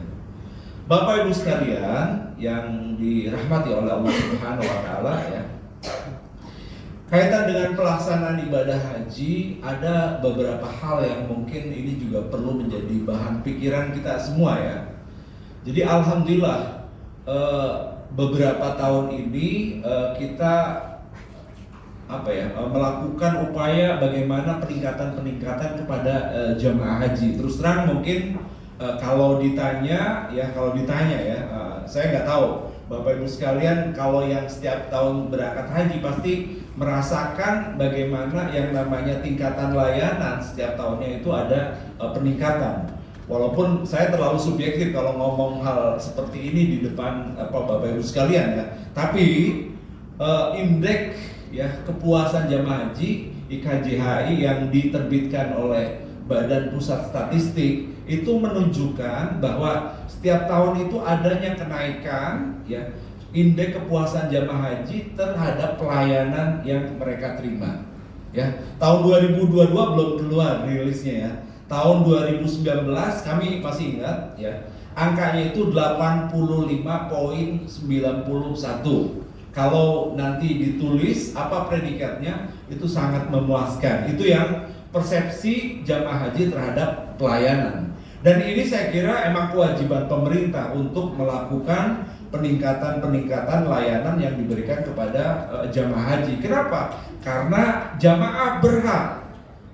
Bapak Ibu sekalian yang dirahmati oleh Allah Subhanahu wa taala ya. Kaitan dengan pelaksanaan ibadah haji, ada beberapa hal yang mungkin ini juga perlu menjadi bahan pikiran kita semua ya. Jadi alhamdulillah beberapa tahun ini kita melakukan upaya bagaimana peningkatan kepada jamaah haji. Terus terang mungkin kalau ditanya ya, saya nggak tahu Bapak Ibu sekalian, kalau yang setiap tahun berangkat haji pasti merasakan bagaimana yang namanya tingkatan layanan setiap tahunnya itu ada peningkatan. Walaupun saya terlalu subjektif kalau ngomong hal seperti ini di depan Bapak Ibu sekalian ya. Tapi indeks ya kepuasan jamaah haji IKJHI yang diterbitkan oleh Badan Pusat Statistik itu menunjukkan bahwa setiap tahun itu adanya kenaikan ya indeks kepuasan jamaah haji terhadap pelayanan yang mereka terima. Ya, tahun 2022 belum keluar rilisnya ya. Tahun 2019 kami masih ingat ya, angkanya itu 85,91. Kalau nanti ditulis apa predikatnya itu sangat memuaskan. Itu yang persepsi jamaah haji terhadap pelayanan. Dan ini saya kira emang kewajiban pemerintah untuk melakukan peningkatan layanan yang diberikan kepada jamaah haji. Kenapa? Karena jamaah berhak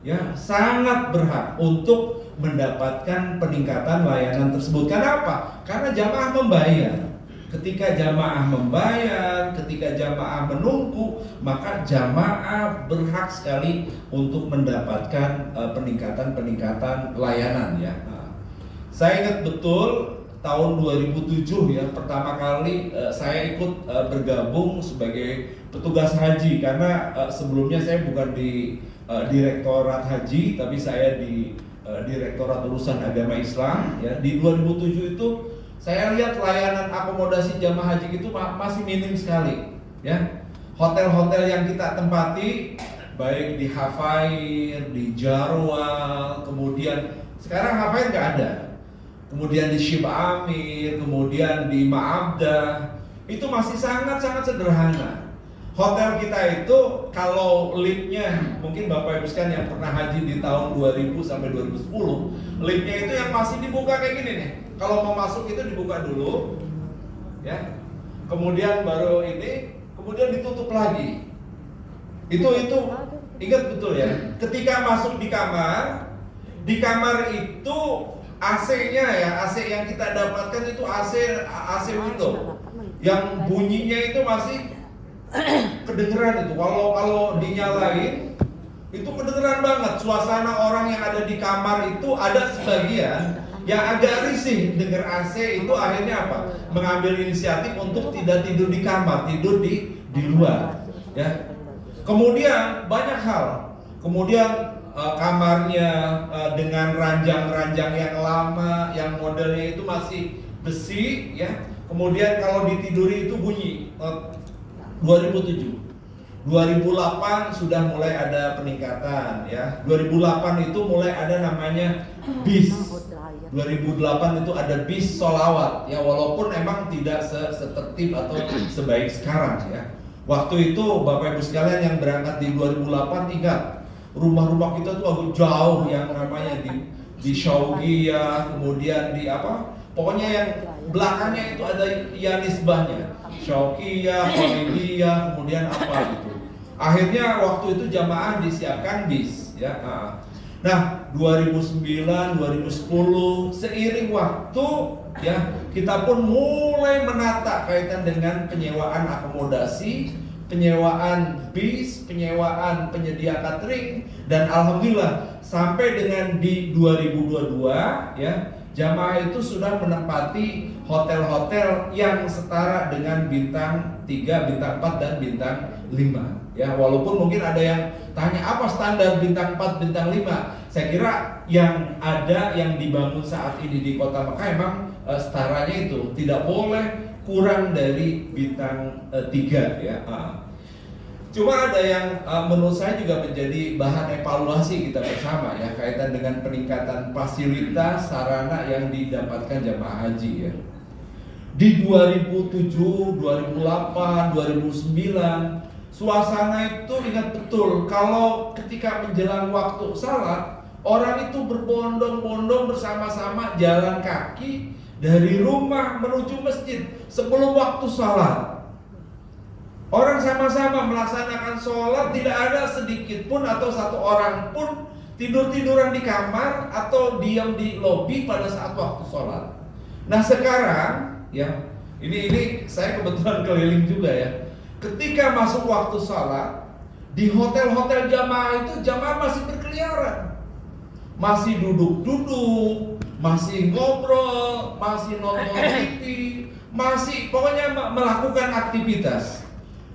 ya, sangat berhak untuk mendapatkan peningkatan layanan tersebut. Kenapa? Karena jamaah membayar. Ketika jamaah membayar, ketika jamaah menunggu, maka jamaah berhak sekali untuk mendapatkan peningkatan layanan ya. Nah, saya ingat betul tahun 2007 ya, pertama kali saya ikut bergabung sebagai petugas haji, karena sebelumnya saya bukan di Direktorat Haji, tapi saya di Direktorat Urusan Agama Islam ya. Di 2007 itu saya lihat layanan akomodasi jamaah haji itu masih minim sekali ya. Hotel-hotel yang kita tempati baik di Hafair, di Jarwal, kemudian sekarang Hafair nggak ada, kemudian di Syib Amir, kemudian di Ma'abdah, itu masih sangat-sangat sederhana. Hotel kita itu kalau liftnya, mungkin Bapak Ibu sekalian yang pernah haji di tahun 2000 sampai 2010, liftnya itu yang masih dibuka kayak gini nih. Kalau mau masuk itu dibuka dulu, ya. Kemudian baru ini, kemudian ditutup lagi. Itu ingat betul ya. Ketika masuk di kamar itu AC-nya ya, AC yang kita dapatkan itu AC window. Yang bunyinya itu masih kedengeran itu. Kalau dinyalain itu kedengeran banget. Suasana orang yang ada di kamar itu ada sebagian yang agak risih dengar AC itu, akhirnya apa? Mengambil inisiatif untuk tidak tidur di kamar, tidur di luar. Ya. Kemudian banyak hal. Kemudian kamarnya dengan ranjang-ranjang yang lama, yang modelnya itu masih besi, ya. Kemudian kalau ditiduri itu bunyi. 2007, 2008 sudah mulai ada peningkatan, ya. 2008 itu mulai ada namanya bis. 2008 itu ada bis sholawat, ya, walaupun emang tidak setertib atau sebaik sekarang, ya. Waktu itu Bapak Ibu sekalian yang berangkat di 2008 ingat, rumah-rumah kita tuh agak jauh, yang namanya di Syauqiyah, kemudian di apa? Pokoknya yang belakangnya itu ada Yanisbahnya, Syauqiyah, Khalidiyah, kemudian apa gitu. Akhirnya waktu itu jamaah disiapkan bis, ya. Nah, 2009, 2010 seiring waktu ya kita pun mulai menata kaitan dengan penyewaan akomodasi, penyewaan bis, penyewaan penyedia catering, dan alhamdulillah sampai dengan di 2022 ya jamaah itu sudah menempati hotel-hotel yang setara dengan bintang 3, bintang 4, dan bintang 5 ya. Walaupun mungkin ada yang tanya apa standar bintang 4, bintang 5. Saya kira yang ada yang dibangun saat ini di Kota Mekah emang setaranya itu tidak boleh kurang dari bintang 3 ya. Cuma ada yang menurut saya juga menjadi bahan evaluasi kita bersama ya kaitan dengan peningkatan fasilitas sarana yang didapatkan jamaah haji ya. Di 2007, 2008, 2009 suasana itu ingat betul kalau ketika menjelang waktu salat orang itu berbondong-bondong bersama-sama jalan kaki dari rumah menuju masjid sebelum waktu salat. Orang sama-sama melaksanakan sholat, tidak ada sedikit pun atau satu orang pun tidur-tiduran di kamar atau diam di lobi pada saat waktu sholat. Nah sekarang, ya ini saya kebetulan keliling juga ya. Ketika masuk waktu sholat, di hotel-hotel jamaah itu jamaah masih berkeliaran, masih duduk-duduk, masih ngobrol, masih nonton TV, masih pokoknya melakukan aktivitas.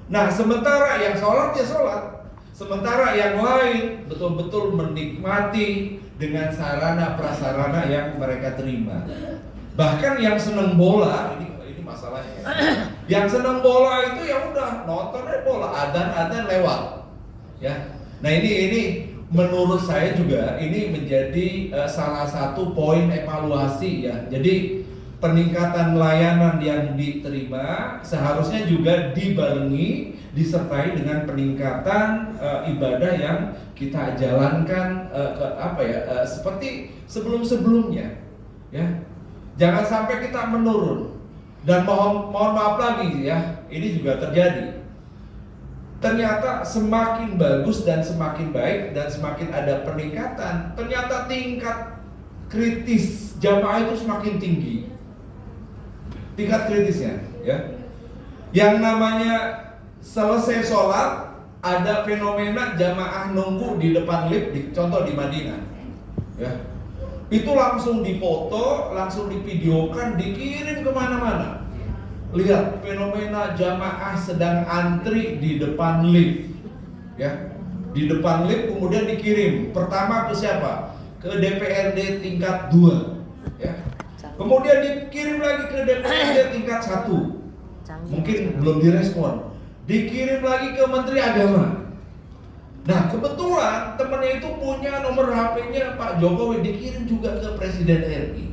Nah sementara yang sholat ya sholat, sementara yang lain betul-betul menikmati dengan sarana prasarana yang mereka terima. Bahkan yang seneng bola, ini masalahnya ya. Yang seneng bola itu ya udah nontonnya bola, adzan lewat ya. Nah ini menurut saya juga ini menjadi salah satu poin evaluasi ya. Jadi peningkatan layanan yang diterima seharusnya juga dibarengi, disertai dengan peningkatan ibadah yang kita jalankan seperti sebelum-sebelumnya ya. Jangan sampai kita menurun. Dan mohon maaf lagi ya, ini juga terjadi. Ternyata semakin bagus dan semakin baik dan semakin ada peningkatan, ternyata tingkat kritis jamaah itu semakin tinggi. Tingkat kritisnya ya. Yang namanya selesai sholat ada fenomena jamaah nunggu di depan lift, contoh di Madinah ya. Itu langsung difoto, langsung divideokan, dikirim kemana-mana. Lihat fenomena jamaah sedang antri di depan lift ya. Di depan lift kemudian dikirim pertama ke siapa? Ke DPRD tingkat 2 ya. Kemudian dikirim lagi ke DPRD tingkat 1. Mungkin belum direspon. Dikirim lagi ke Menteri Agama. Nah kebetulan temennya itu punya nomor HP-nya Pak Jokowi, dikirim juga ke Presiden RI.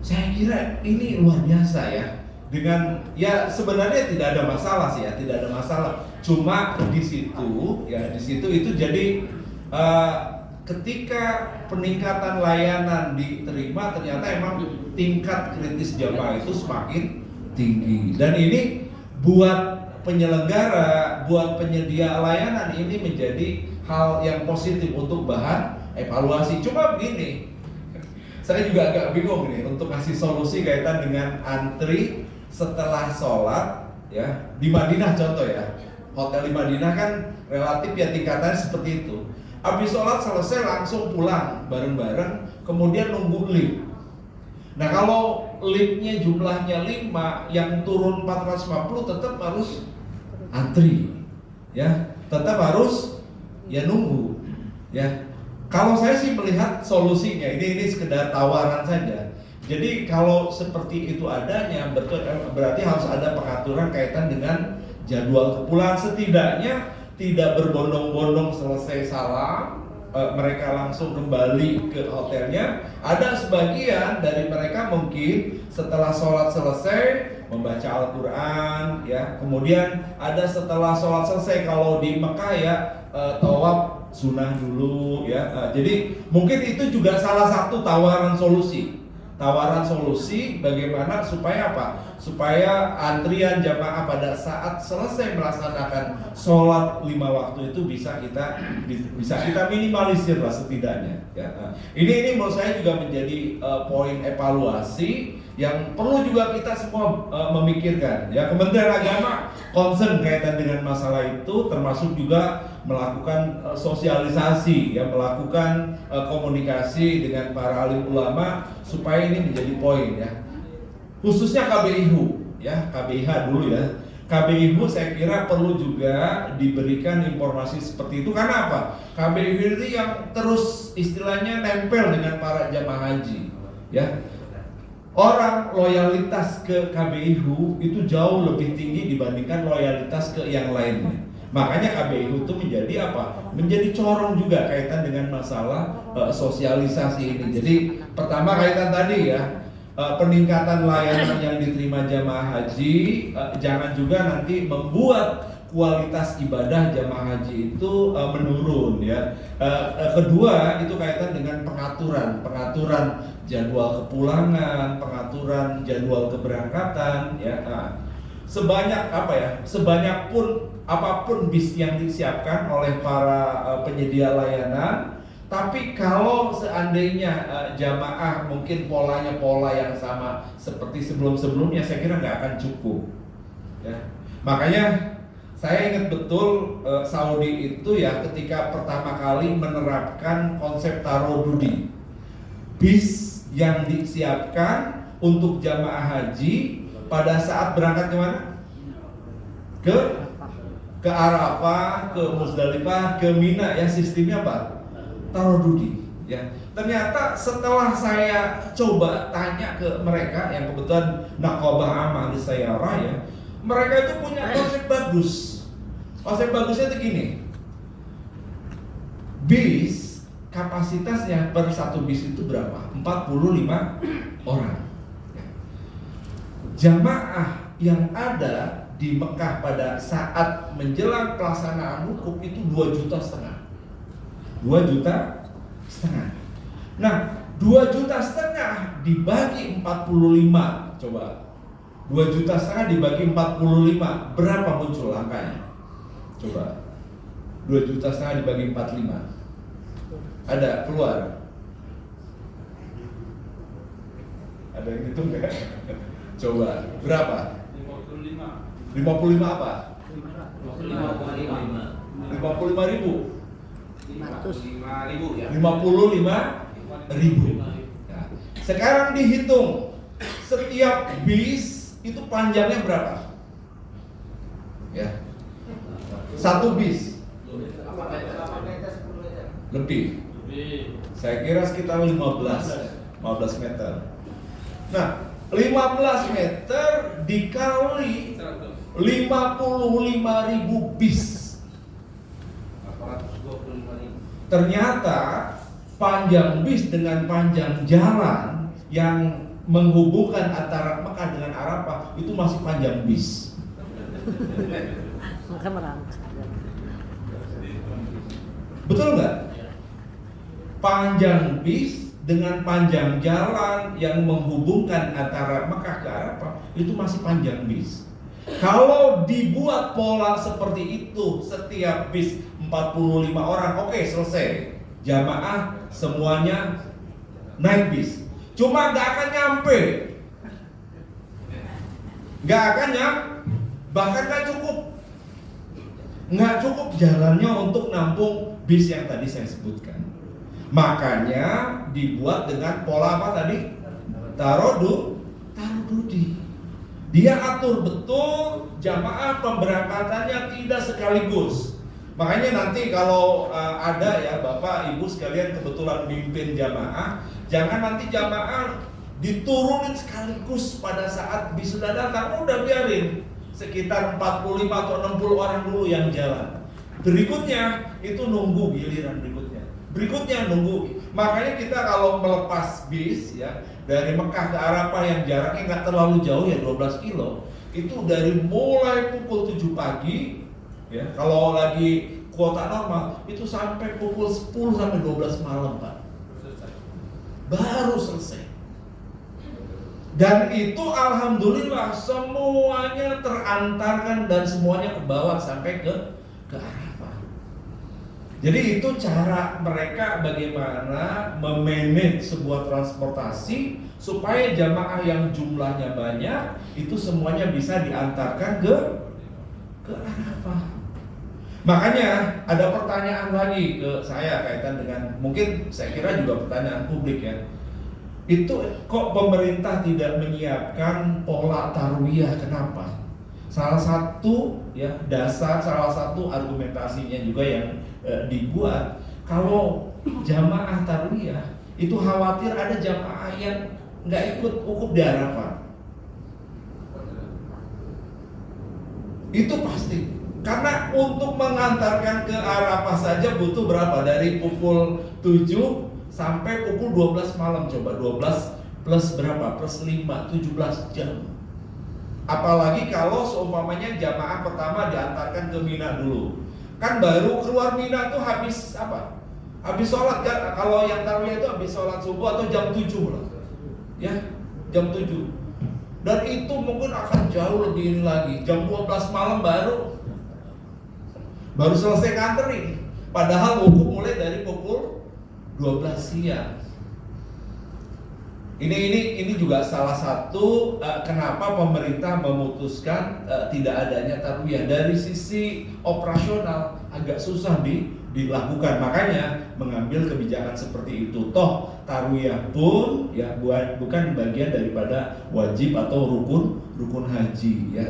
Saya kira ini luar biasa ya. Dengan ya sebenarnya tidak ada masalah sih ya, tidak ada masalah. Cuma di situ itu jadi ketika peningkatan layanan diterima ternyata emang tingkat kritis jamaah itu semakin tinggi. Dan ini buat penyelenggara, buat penyedia layanan ini menjadi hal yang positif untuk bahan evaluasi. Cuma begini, saya juga agak bingung nih untuk kasih solusi kaitan dengan antri setelah sholat ya. Di Madinah contoh ya, hotel di Madinah kan relatif ya tingkatannya seperti itu. Habis sholat selesai langsung pulang bareng-bareng, kemudian nunggu lift. Nah kalau liftnya jumlahnya 5, yang turun 450 tetap harus antri ya, tetap harus ya nunggu ya. Kalau saya sih melihat solusinya ini sekedar tawaran saja. Jadi kalau seperti itu adanya berarti harus ada pengaturan kaitan dengan jadwal kepulangan. Setidaknya tidak berbondong-bondong selesai salam mereka langsung kembali ke hotelnya. Ada sebagian dari mereka mungkin setelah sholat selesai membaca Al-Quran ya. Kemudian ada setelah sholat selesai, kalau di Mekah ya tawaf sunnah dulu ya. Jadi mungkin itu juga salah satu tawaran solusi. tawaran solusi bagaimana supaya apa? Supaya antrian jamaah pada saat selesai melaksanakan sholat 5 waktu itu bisa kita minimalisir lah setidaknya. Ya. Nah, ini menurut saya juga menjadi poin evaluasi yang perlu juga kita semua memikirkan. Ya, Kementerian Agama concern kaitan dengan masalah itu, termasuk juga melakukan sosialisasi, ya, melakukan komunikasi dengan para alim ulama supaya ini menjadi poin, ya. Khususnya KBIHU, ya, KBIH dulu ya. KBIHU saya kira perlu juga diberikan informasi seperti itu karena apa? KBIHU itu yang terus istilahnya nempel dengan para jamaah haji, ya. Orang loyalitas ke KBIHU itu jauh lebih tinggi dibandingkan loyalitas ke yang lainnya. Makanya KBIHU itu menjadi apa? Menjadi corong juga kaitan dengan masalah sosialisasi ini. Jadi pertama kaitan tadi ya, peningkatan layanan yang diterima jamaah haji, jangan juga nanti membuat kualitas ibadah jamaah haji itu menurun, ya. Kedua itu kaitan dengan pengaturan jadwal kepulangan, pengaturan jadwal keberangkatan, ya. Sebanyak apapun bis yang disiapkan oleh para penyedia layanan, tapi kalau seandainya jamaah mungkin polanya pola yang sama seperti sebelumnya, saya kira nggak akan cukup, ya. Makanya saya ingat betul Saudi itu ya ketika pertama kali menerapkan konsep tarodudi, bis yang disiapkan untuk jamaah haji pada saat berangkat kemana? Ke Arafah, ke Muzdalifah, ke Mina, ya, sistemnya apa? Tarodudi, ya. Ternyata setelah saya coba tanya ke mereka yang kebetulan Naqabah Amah di Sayyarah, ya, mereka itu punya konsep bagus. Konsep bagusnya itu gini. Bis kapasitasnya per satu bis itu berapa? 45 orang. Jamaah yang ada di Mekah pada saat menjelang pelaksanaan wukuf itu 2,5 juta. 2,5 juta. Nah, 2,5 juta dibagi 45, coba. 2,5 juta dibagi 45, berapa muncul angkanya? Coba. 2,5 juta dibagi 45. Ada keluar? Ada yang hitung nggak? Coba, berapa? 55 apa? 55 ribu. 55 ribu. Nah, sekarang dihitung setiap bis itu panjangnya berapa? Ya, satu bis lebih. Saya kira sekitar 15 meter. Nah, 15 meter dikali 55 ribu bis. Ternyata panjang bis dengan panjang jalan yang menghubungkan antara Mekah dengan Arafah itu masih panjang bis. Betul nggak? Panjang bis dengan panjang jalan yang menghubungkan antara Mekah ke Arafah itu masih panjang bis. Kalau dibuat pola seperti itu, setiap bis 45 orang, oke, selesai. Jamaah semuanya naik bis. Cuma nggak akan nyampe. Nggak akan nyampe. Bahkan nggak cukup. Nggak cukup jalannya untuk nampung bis yang tadi saya sebutkan. Makanya dibuat dengan pola apa tadi? Tarodudi. Dia atur betul jamaah pemberangkatannya tidak sekaligus. Makanya nanti kalau ada ya Bapak Ibu sekalian kebetulan mimpin jamaah, jangan nanti jamaah diturunin sekaligus pada saat bis sudah datang, udah biarin sekitar 45 atau 60 orang dulu yang jalan. Berikutnya itu nunggu giliran berikutnya nunggu. Makanya kita kalau melepas bis ya dari Mekah ke Arafah yang jaraknya nggak terlalu jauh ya 12 kilo, itu dari mulai pukul 7 pagi ya, kalau lagi kuota normal itu sampai pukul 10 sampai 12 malam, Pak. Baru selesai. Dan itu alhamdulillah semuanya terantarkan dan semuanya kebawa sampai ke Arafah. Jadi itu cara mereka bagaimana memanage sebuah transportasi supaya jamaah yang jumlahnya banyak itu semuanya bisa diantarkan ke Arafah. Makanya ada pertanyaan lagi ke saya kaitan dengan, mungkin saya kira juga pertanyaan publik ya. Itu kok pemerintah tidak menyiapkan pola tarwiyah, kenapa? Salah satu ya dasar, salah satu argumentasinya juga yang dibuat, kalau jamaah tarwiyah itu khawatir ada jamaah yang nggak ikut wukuf di Arafah. Itu pasti. Karena untuk mengantarkan ke Arafah saja butuh berapa? Dari pukul 7 sampai pukul 12 malam. Coba 12 plus berapa? Plus 5, 17 jam. Apalagi kalau seumpamanya jamaah pertama diantarkan ke Mina dulu. Kan baru keluar Mina tuh habis apa? Habis sholat kan? Kalau yang tarwiyah itu habis sholat subuh atau jam 7 lah. Ya, jam 7. Dan itu mungkin akan jauh lebih ini lagi. Jam 12 malam baru selesai nganterin. Padahal wukuf mulai dari pukul 12 siang. Ini juga salah satu kenapa pemerintah memutuskan tidak adanya tarwiyah. Dari sisi operasional agak susah dilakukan. Makanya mengambil kebijakan seperti itu. Toh tarwiyah pun ya bukan bagian daripada wajib atau rukun haji ya.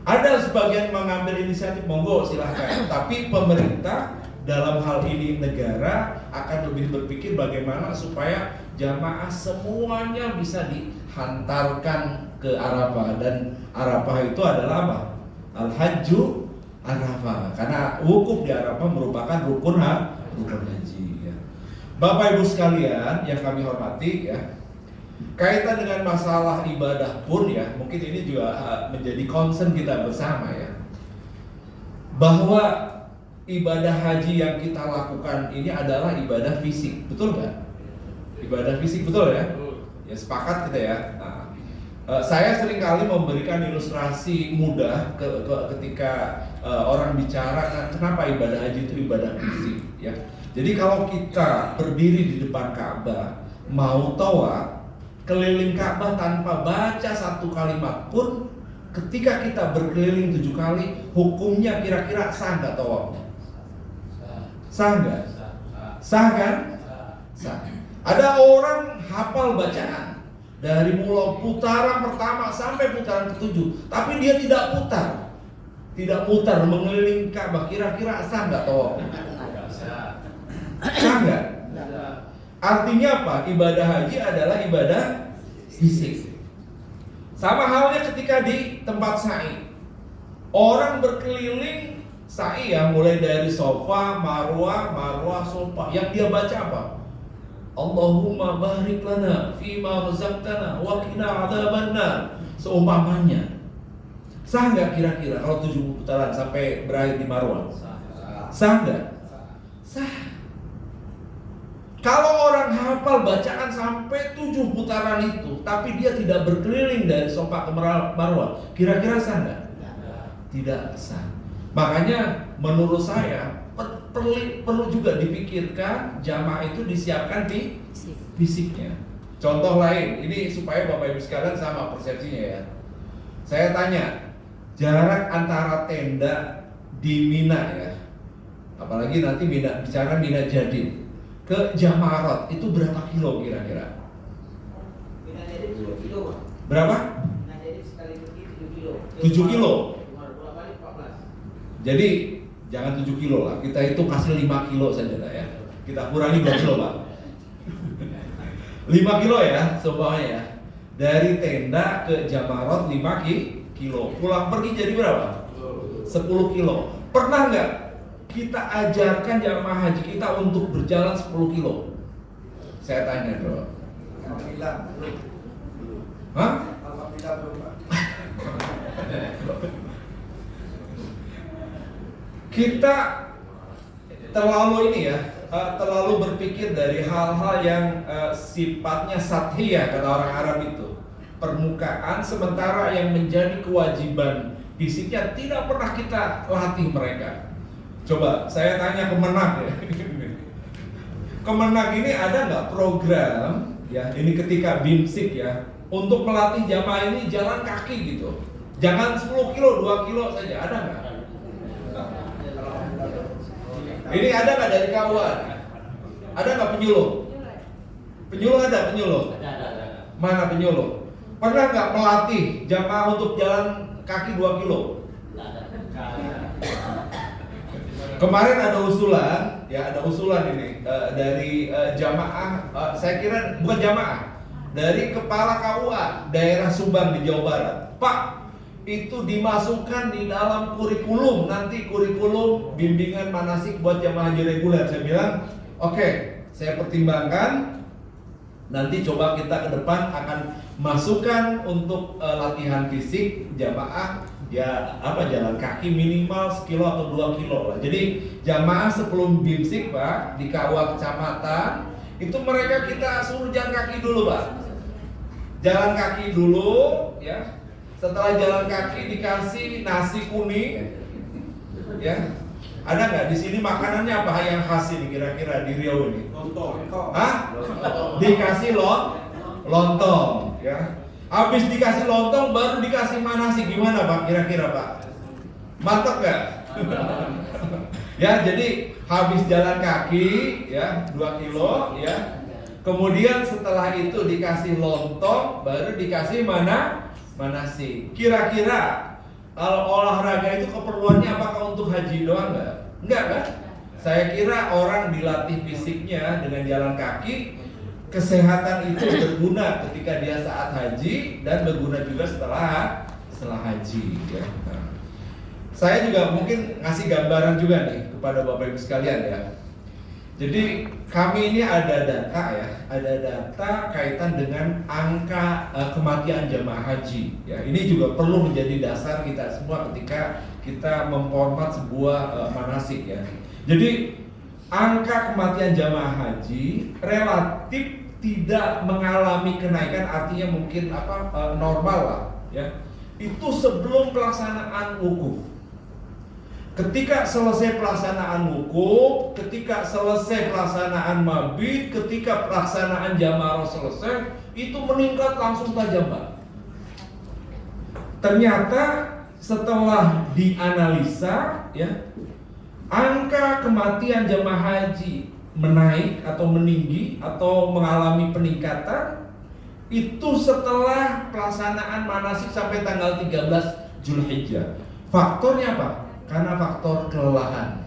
Ada sebagian mengambil inisiatif, monggo silahkan. Tapi pemerintah dalam hal ini negara akan lebih berpikir bagaimana supaya jamaah semuanya bisa dihantarkan ke Arafah. Dan Arafah itu adalah apa? Al-Hajju Arafah. Karena wukuf di Arafah merupakan rukun haji ya. Bapak Ibu sekalian yang kami hormati ya, kaitan dengan masalah ibadah pun ya, mungkin ini juga menjadi concern kita bersama ya, bahwa ibadah haji yang kita lakukan ini adalah ibadah fisik, betul nggak? Ibadah fisik, betul ya? Ya sepakat kita ya. Nah, saya seringkali memberikan ilustrasi mudah ketika orang bicara kenapa ibadah haji itu ibadah fisik ya. Jadi kalau kita berdiri di depan Ka'bah mau tawaf keliling Ka'bah tanpa baca satu kalimat pun, ketika kita berkeliling 7 kali, hukumnya kira-kira sah nggak tawafnya? Sah nggak? Sah kan? Sah. Ada orang hafal bacaan dari mulai putaran pertama sampai putaran ke-7, tapi dia tidak putar mengelilingi Ka'bah, kira-kira sah nggak tawafnya? Sah nggak? Artinya apa? Ibadah haji adalah ibadah fisik. Sama halnya ketika di tempat sa'i, orang berkeliling sa'i ya, mulai dari Sofa, Marwah, Sofa. Yang dia baca apa? Allahumma barik lana fima razaqtana wa qina adzabannar. Seumpamanya. Sah nggak kira-kira kalau 7 putaran sampai berakhir di Marwah? Sah nggak? Sah. Kalau orang hafal bacaan sampai 7 putaran itu, tapi dia tidak berkeliling dari Sofa ke Marwah, kira-kira sah nggak? Tidak sah. Makanya menurut saya perlu juga dipikirkan jamaah itu disiapkan di fisiknya. Contoh lain, ini supaya Bapak Ibu sekalian sama persepsinya ya. Saya tanya, jarak antara tenda di Mina ya, apalagi nanti bicara Mina Jadid ke Jamarat itu berapa kilo kira-kira? Mina Jadid 7 kilo. Berapa? Mina Jadid sekali pergi 7 kilo. 7 kilo. Bolak-balik 14. Jadi jangan 7 kilo lah, kita itu kasih 5 kilo saja lah ya. Kita kurangi 2 kilo Pak. 5 kilo ya, seumpamanya ya. Dari tenda ke Jamarat 5 kilo. Pulang pergi jadi berapa? 10 kilo. Pernah nggak kita ajarkan jamaah haji kita untuk berjalan 10 kilo? Saya tanya bro. Alhamdulillah belum. Hah? Alhamdulillah belum Pak. Kita terlalu ini ya, terlalu berpikir dari hal-hal yang sifatnya sathiyah kata orang Arab itu. permukaan, sementara yang menjadi kewajiban fisiknya tidak pernah kita latih mereka. Coba saya tanya Kemenag ya. Kemenag ini ada nggak program ya, ini ketika BIMSIK ya, untuk melatih jamaah ini jalan kaki gitu. Jangan 10 kilo, 2 kilo saja, ada nggak? Ini ada nggak dari kawan? Ada nggak penyuluh? Penyuluh ada, penyuluh? Mana penyuluh? Pernah nggak melatih jamaah untuk jalan kaki 2 kilo? Kemarin ada usulan, ya ada usulan ini dari jamaah, saya kira bukan jamaah, dari kepala KUA daerah Subang di Jawa Barat. Pak, itu dimasukkan di dalam kurikulum, nanti kurikulum bimbingan manasik buat jamaah haji reguler. Saya bilang, oke, saya pertimbangkan. Nanti coba kita ke depan akan masukkan untuk latihan fisik jamaah ya jalan kaki minimal 1 kilo atau 2 kilo lah. Jadi jamaah sebelum BIMSIK Pak di KUA kecamatan itu mereka kita suruh jalan kaki dulu Pak. Jalan kaki dulu ya. Setelah jalan kaki dikasih nasi kuning ya. Ada nggak di sini makanannya apa yang khas ini kira-kira di Riau ini? Lontong. Hah? Dikasih lontong, ya. Habis dikasih lontong baru dikasih manasi, gimana Pak? Kira-kira Pak? Mantap nggak? Ya, jadi habis jalan kaki, ya 2 kilo, ya. Kemudian setelah itu dikasih lontong, baru dikasih manasi. Kira-kira kalau olahraga itu keperluannya apakah untuk haji doang nggak? Enggak kan? Saya kira orang dilatih fisiknya dengan jalan kaki, kesehatan itu berguna ketika dia saat haji dan berguna juga setelah haji. Ya. Nah, saya juga mungkin ngasih gambaran juga nih kepada Bapak Ibu sekalian ya. Jadi kami ini ada data ya, ada data kaitan dengan angka kematian jamaah haji. Ya, ini juga perlu menjadi dasar kita semua ketika kita memformat sebuah manasik ya. Jadi angka kematian jamaah haji relatif tidak mengalami kenaikan, artinya mungkin normal lah ya. Itu sebelum pelaksanaan wukuf. Ketika selesai pelaksanaan wukuf, ketika selesai pelaksanaan mabit, ketika pelaksanaan jamaah selesai, itu meningkat langsung tajam Pak. Ternyata setelah dianalisa ya, angka kematian jamaah haji menaik atau meninggi atau mengalami peningkatan itu setelah pelaksanaan manasik sampai tanggal 13 Zulhijjah. Faktornya apa? Karena faktor kelelahan.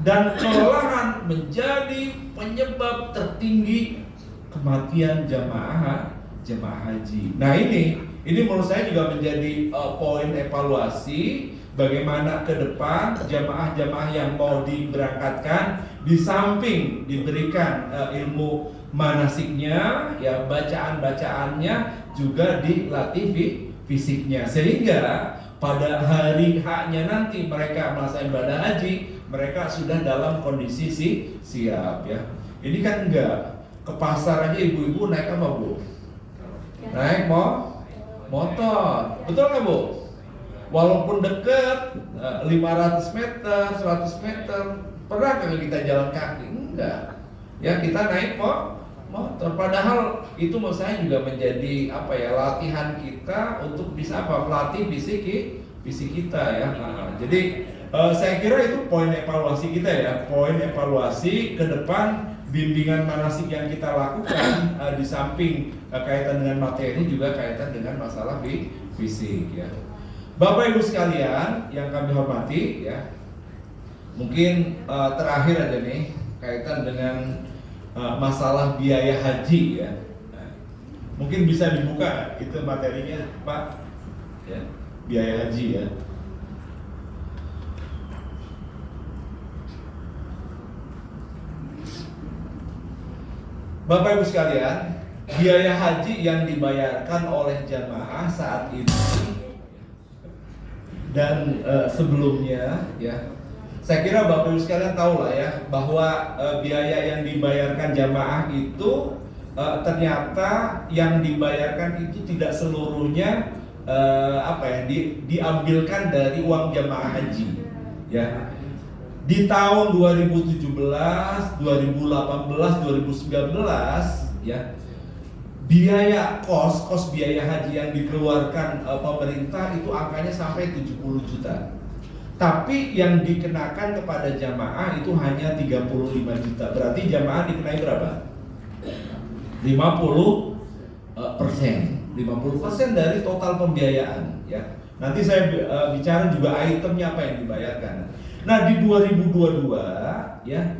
Dan kelelahan menjadi penyebab tertinggi kematian jamaah haji. Nah ini menurut saya juga menjadi poin evaluasi bagaimana ke depan jamaah-jamaah yang mau diberangkatkan di samping diberikan ilmu manasiknya ya, bacaan-bacaannya juga dilatih fisiknya, sehingga pada hari haknya nanti mereka melaksanakan ibadah haji, mereka sudah dalam kondisi siap ya. Ini kan enggak ke pasar aja ibu-ibu naik apa Bu? Naik motor, betul nggak Bu? Walaupun dekat 500 meter, 100 meter, pernah nggak kita jalan kaki? Enggak. Ya kita naik motor. Padahal itu menurut saya juga menjadi latihan kita untuk bisa melatih fisik kita ya. Nah, jadi saya kira itu poin evaluasi kita ya, poin evaluasi ke depan bimbingan manasik yang kita lakukan di samping kaitan dengan materi juga kaitan dengan masalah fisik ya. Bapak Ibu sekalian yang kami hormati ya, mungkin terakhir aja nih kaitan dengan masalah biaya haji ya. Nah, mungkin bisa dibuka itu materinya Pak ya, biaya haji ya. Bapak Ibu sekalian, biaya haji yang dibayarkan oleh jamaah saat ini dan sebelumnya ya, saya kira Bapak Ibu sekalian tahu lah ya bahwa biaya yang dibayarkan jamaah itu ternyata yang dibayarkan itu tidak seluruhnya diambilkan dari uang jamaah haji, ya. Di tahun 2017, 2018, 2019, ya, biaya kos biaya haji yang dikeluarkan pemerintah itu angkanya sampai 70 juta. Tapi yang dikenakan kepada jamaah itu hanya 35 juta. Berarti jamaah dikenai berapa? 50% dari total pembiayaan, ya. Nanti saya bicara juga itemnya apa yang dibayarkan. Nah, di 2022, ya,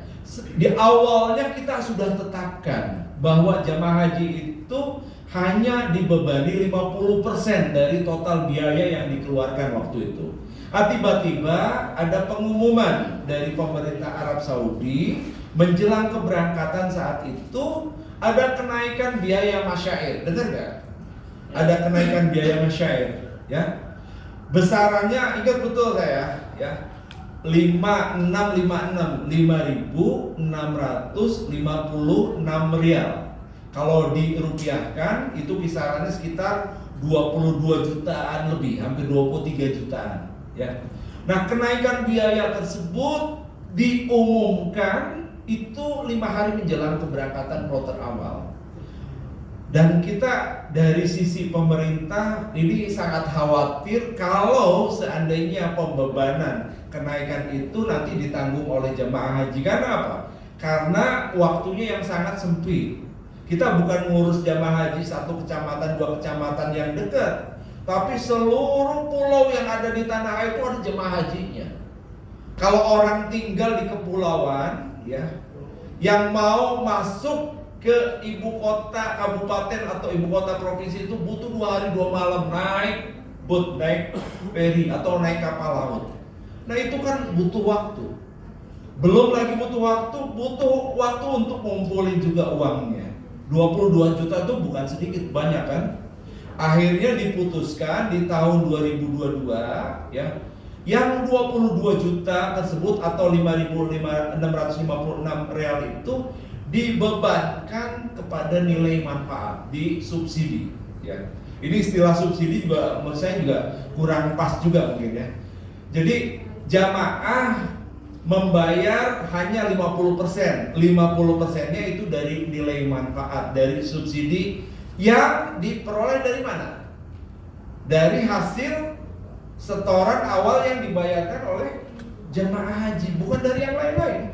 di awalnya kita sudah tetapkan bahwa jamaah haji itu hanya dibebani 50% dari total biaya yang dikeluarkan waktu itu. Tiba-tiba ada pengumuman dari pemerintah Arab Saudi menjelang keberangkatan saat itu ada kenaikan biaya masyair. Dengar nggak? Ada kenaikan biaya masyair, ya. Besarannya ingat betul saya, ya. 5.656 rial. Kalau dirupiahkan itu kisarannya sekitar 22 jutaan lebih, hampir 23 jutaan, ya. Nah, kenaikan biaya tersebut diumumkan itu 5 hari menjelang keberangkatan kloter awal. Dan kita dari sisi pemerintah ini sangat khawatir kalau seandainya pembebanan kenaikan itu nanti ditanggung oleh jemaah haji. Karena apa? Karena waktunya yang sangat sempit. Kita bukan ngurus jemaah haji satu kecamatan, 2 kecamatan yang dekat, tapi seluruh pulau yang ada di tanah air itu ada jemaah hajinya. Kalau orang tinggal di kepulauan, ya, yang mau masuk ke ibu kota kabupaten atau ibu kota provinsi itu butuh 2 hari 2 malam naik boat, naik feri atau naik kapal laut. Nah, itu kan butuh waktu. Belum lagi butuh waktu untuk ngumpulin juga uangnya. 22 juta itu bukan sedikit, banyak kan? Akhirnya diputuskan di tahun 2022, ya, yang 22 juta tersebut atau 5.656 real itu dibebankan kepada nilai manfaat, disubsidi, ya. Ini istilah subsidi juga menurut saya juga kurang pas juga mungkin, ya. Jadi jamaah membayar hanya 50%. 50%-nya itu dari nilai manfaat, dari subsidi yang diperoleh dari mana? Dari hasil setoran awal yang dibayarkan oleh jamaah haji, bukan dari yang lain-lain.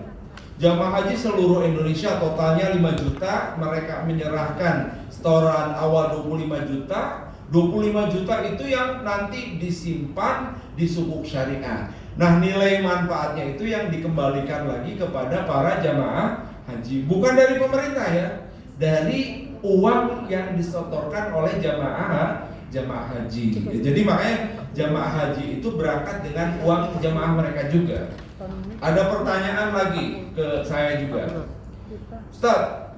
Jamaah haji seluruh Indonesia totalnya 5 juta, mereka menyerahkan setoran awal 25 juta. 25 juta itu yang nanti disimpan di sukuk syariah. Nah, nilai manfaatnya itu yang dikembalikan lagi kepada para jamaah haji, bukan dari pemerintah, ya, dari uang yang disetorkan oleh jamaah haji. Jadi makanya jamaah haji itu berangkat dengan uang jamaah mereka juga. Ada pertanyaan lagi ke saya juga, Ustaz,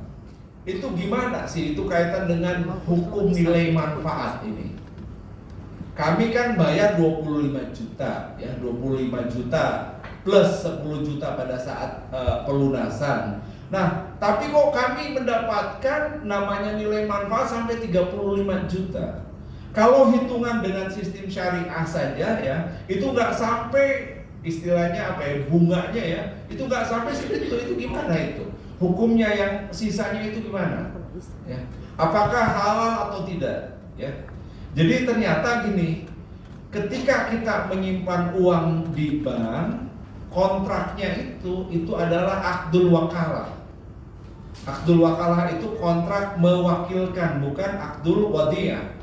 itu gimana sih itu kaitan dengan hukum nilai manfaat ini? Kami kan bayar 25 juta, ya, 25 juta plus 10 juta pada saat pelunasan. Nah, tapi kok kami mendapatkan namanya nilai manfaat sampai 35 juta. Kalau hitungan dengan sistem syariah saja, ya, itu nggak sampai, istilahnya apa, ya, bunganya, ya, itu nggak sampai segitu. Itu gimana itu? Hukumnya yang sisanya itu gimana? Ya. Apakah halal atau tidak? Ya. Jadi ternyata gini, ketika kita menyimpan uang di bank, kontraknya itu adalah akdul wakalah. Akdul wakalah itu kontrak mewakilkan, bukan akdul wadiyah.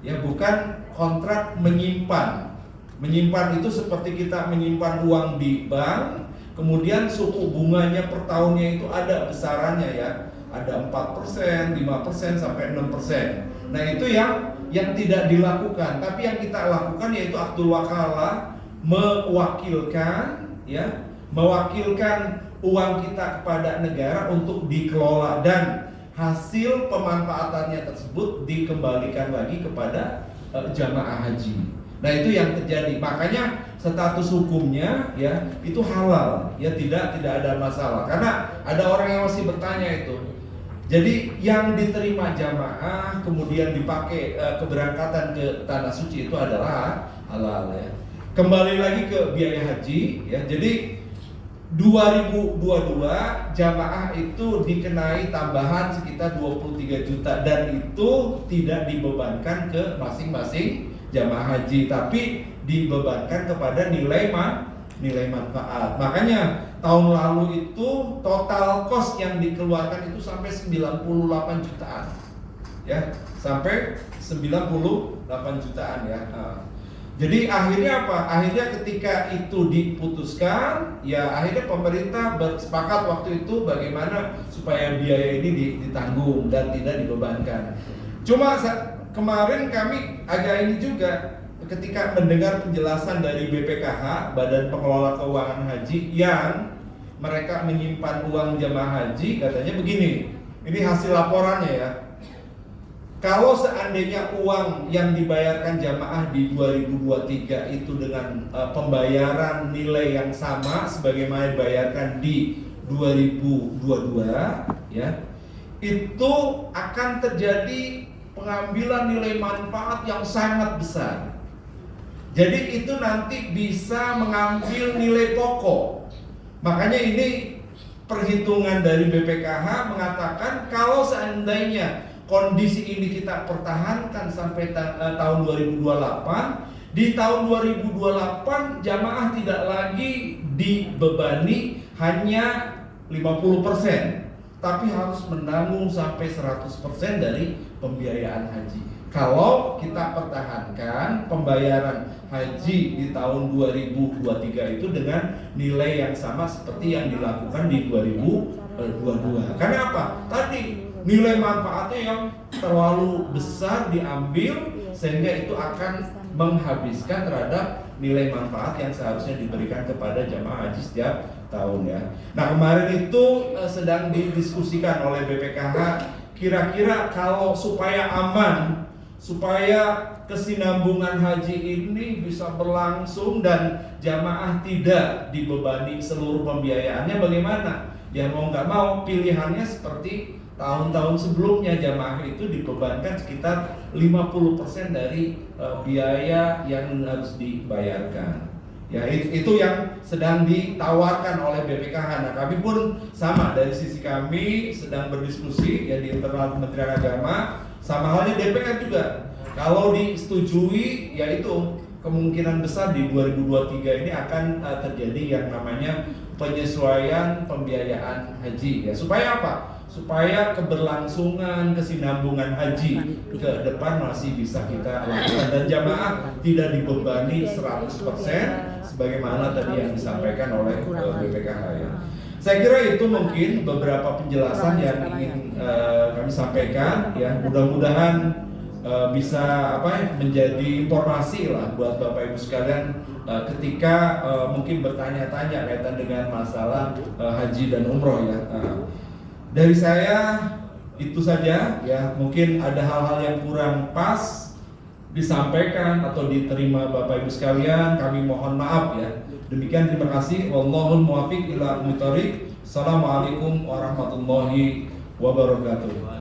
Ya, bukan kontrak menyimpan. Menyimpan itu seperti kita menyimpan uang di bank, kemudian suku bunganya per tahunnya itu ada besarannya, ya. Ada 4%, 5%, sampai 6%. Nah, itu yang tidak dilakukan. Tapi yang kita lakukan yaitu akdul wakalah, mewakilkan, ya, mewakilkan uang kita kepada negara untuk dikelola dan hasil pemanfaatannya tersebut dikembalikan lagi kepada jamaah haji. Nah, itu yang terjadi. Makanya status hukumnya, ya, itu halal, ya, tidak ada masalah. Karena ada orang yang masih bertanya itu, Jadi yang diterima jamaah kemudian dipakai keberangkatan ke tanah suci itu adalah halal ya. Kembali lagi ke biaya haji ya. Jadi 2022 jamaah itu dikenai tambahan sekitar 23 juta dan itu tidak dibebankan ke masing-masing jamaah haji tapi dibebankan kepada nilai manfaat. Makanya tahun lalu itu total cost yang dikeluarkan itu sampai 98 jutaan. Ya, sampai 98 jutaan ya. Jadi akhirnya apa? Akhirnya ketika itu diputuskan, ya akhirnya pemerintah bersepakat waktu itu bagaimana supaya biaya ini ditanggung dan tidak dibebankan. Cuma kemarin kami agak ini juga ketika mendengar penjelasan dari BPKH, Badan Pengelola Keuangan Haji, yang mereka menyimpan uang jamaah haji, katanya begini, ini hasil laporannya ya. Kalau seandainya uang yang dibayarkan jamaah di 2023 itu dengan pembayaran nilai yang sama sebagaimana dibayarkan di 2022 ya, itu akan terjadi pengambilan nilai manfaat yang sangat besar. Jadi itu nanti bisa mengambil nilai pokok. Makanya ini perhitungan dari BPKH mengatakan kalau seandainya kondisi ini kita pertahankan sampai tahun 2028, di tahun 2028 jamaah tidak lagi dibebani hanya 50%, tapi harus menanggung sampai 100% dari pembiayaan haji. Kalau kita pertahankan pembayaran haji di tahun 2023 itu dengan nilai yang sama seperti yang dilakukan di 2022. Karena apa? Tadi nilai manfaatnya yang terlalu besar diambil sehingga itu akan menghabiskan terhadap nilai manfaat yang seharusnya diberikan kepada jamaah haji setiap tahun ya. Nah kemarin itu sedang didiskusikan oleh BPKH, kira-kira kalau supaya aman, supaya kesinambungan haji ini bisa berlangsung dan jamaah tidak dibebani seluruh pembiayaannya bagaimana? Ya mau nggak mau pilihannya seperti tahun-tahun sebelumnya, jamaah itu dibebankan sekitar 50% dari biaya yang harus dibayarkan. Ya itu yang sedang ditawarkan oleh BPKH. Nah kami pun sama, dari sisi kami sedang berdiskusi ya di internal Kementerian Agama, sama halnya DPR juga. Kalau disetujui, yaitu kemungkinan besar di 2023 ini akan terjadi yang namanya penyesuaian pembiayaan haji ya. Supaya apa? Supaya keberlangsungan kesinambungan haji ke depan masih bisa kita lakukan dan jamaah tidak dibebani 100% sebagaimana tadi yang disampaikan oleh BPKH ya. Saya kira itu mungkin beberapa penjelasan yang ingin kami sampaikan ya. Mudah-mudahan bisa menjadi informasi lah buat Bapak Ibu sekalian ketika mungkin bertanya-tanya kaitan dengan masalah haji dan umroh ya. Dari saya itu saja ya, mungkin ada hal-hal yang kurang pas disampaikan atau diterima Bapak Ibu sekalian, kami mohon maaf ya. Demikian, terima kasih. Wallahul muwaffiq ila aqwamit thoriq. Assalamualaikum warahmatullahi wabarakatuh.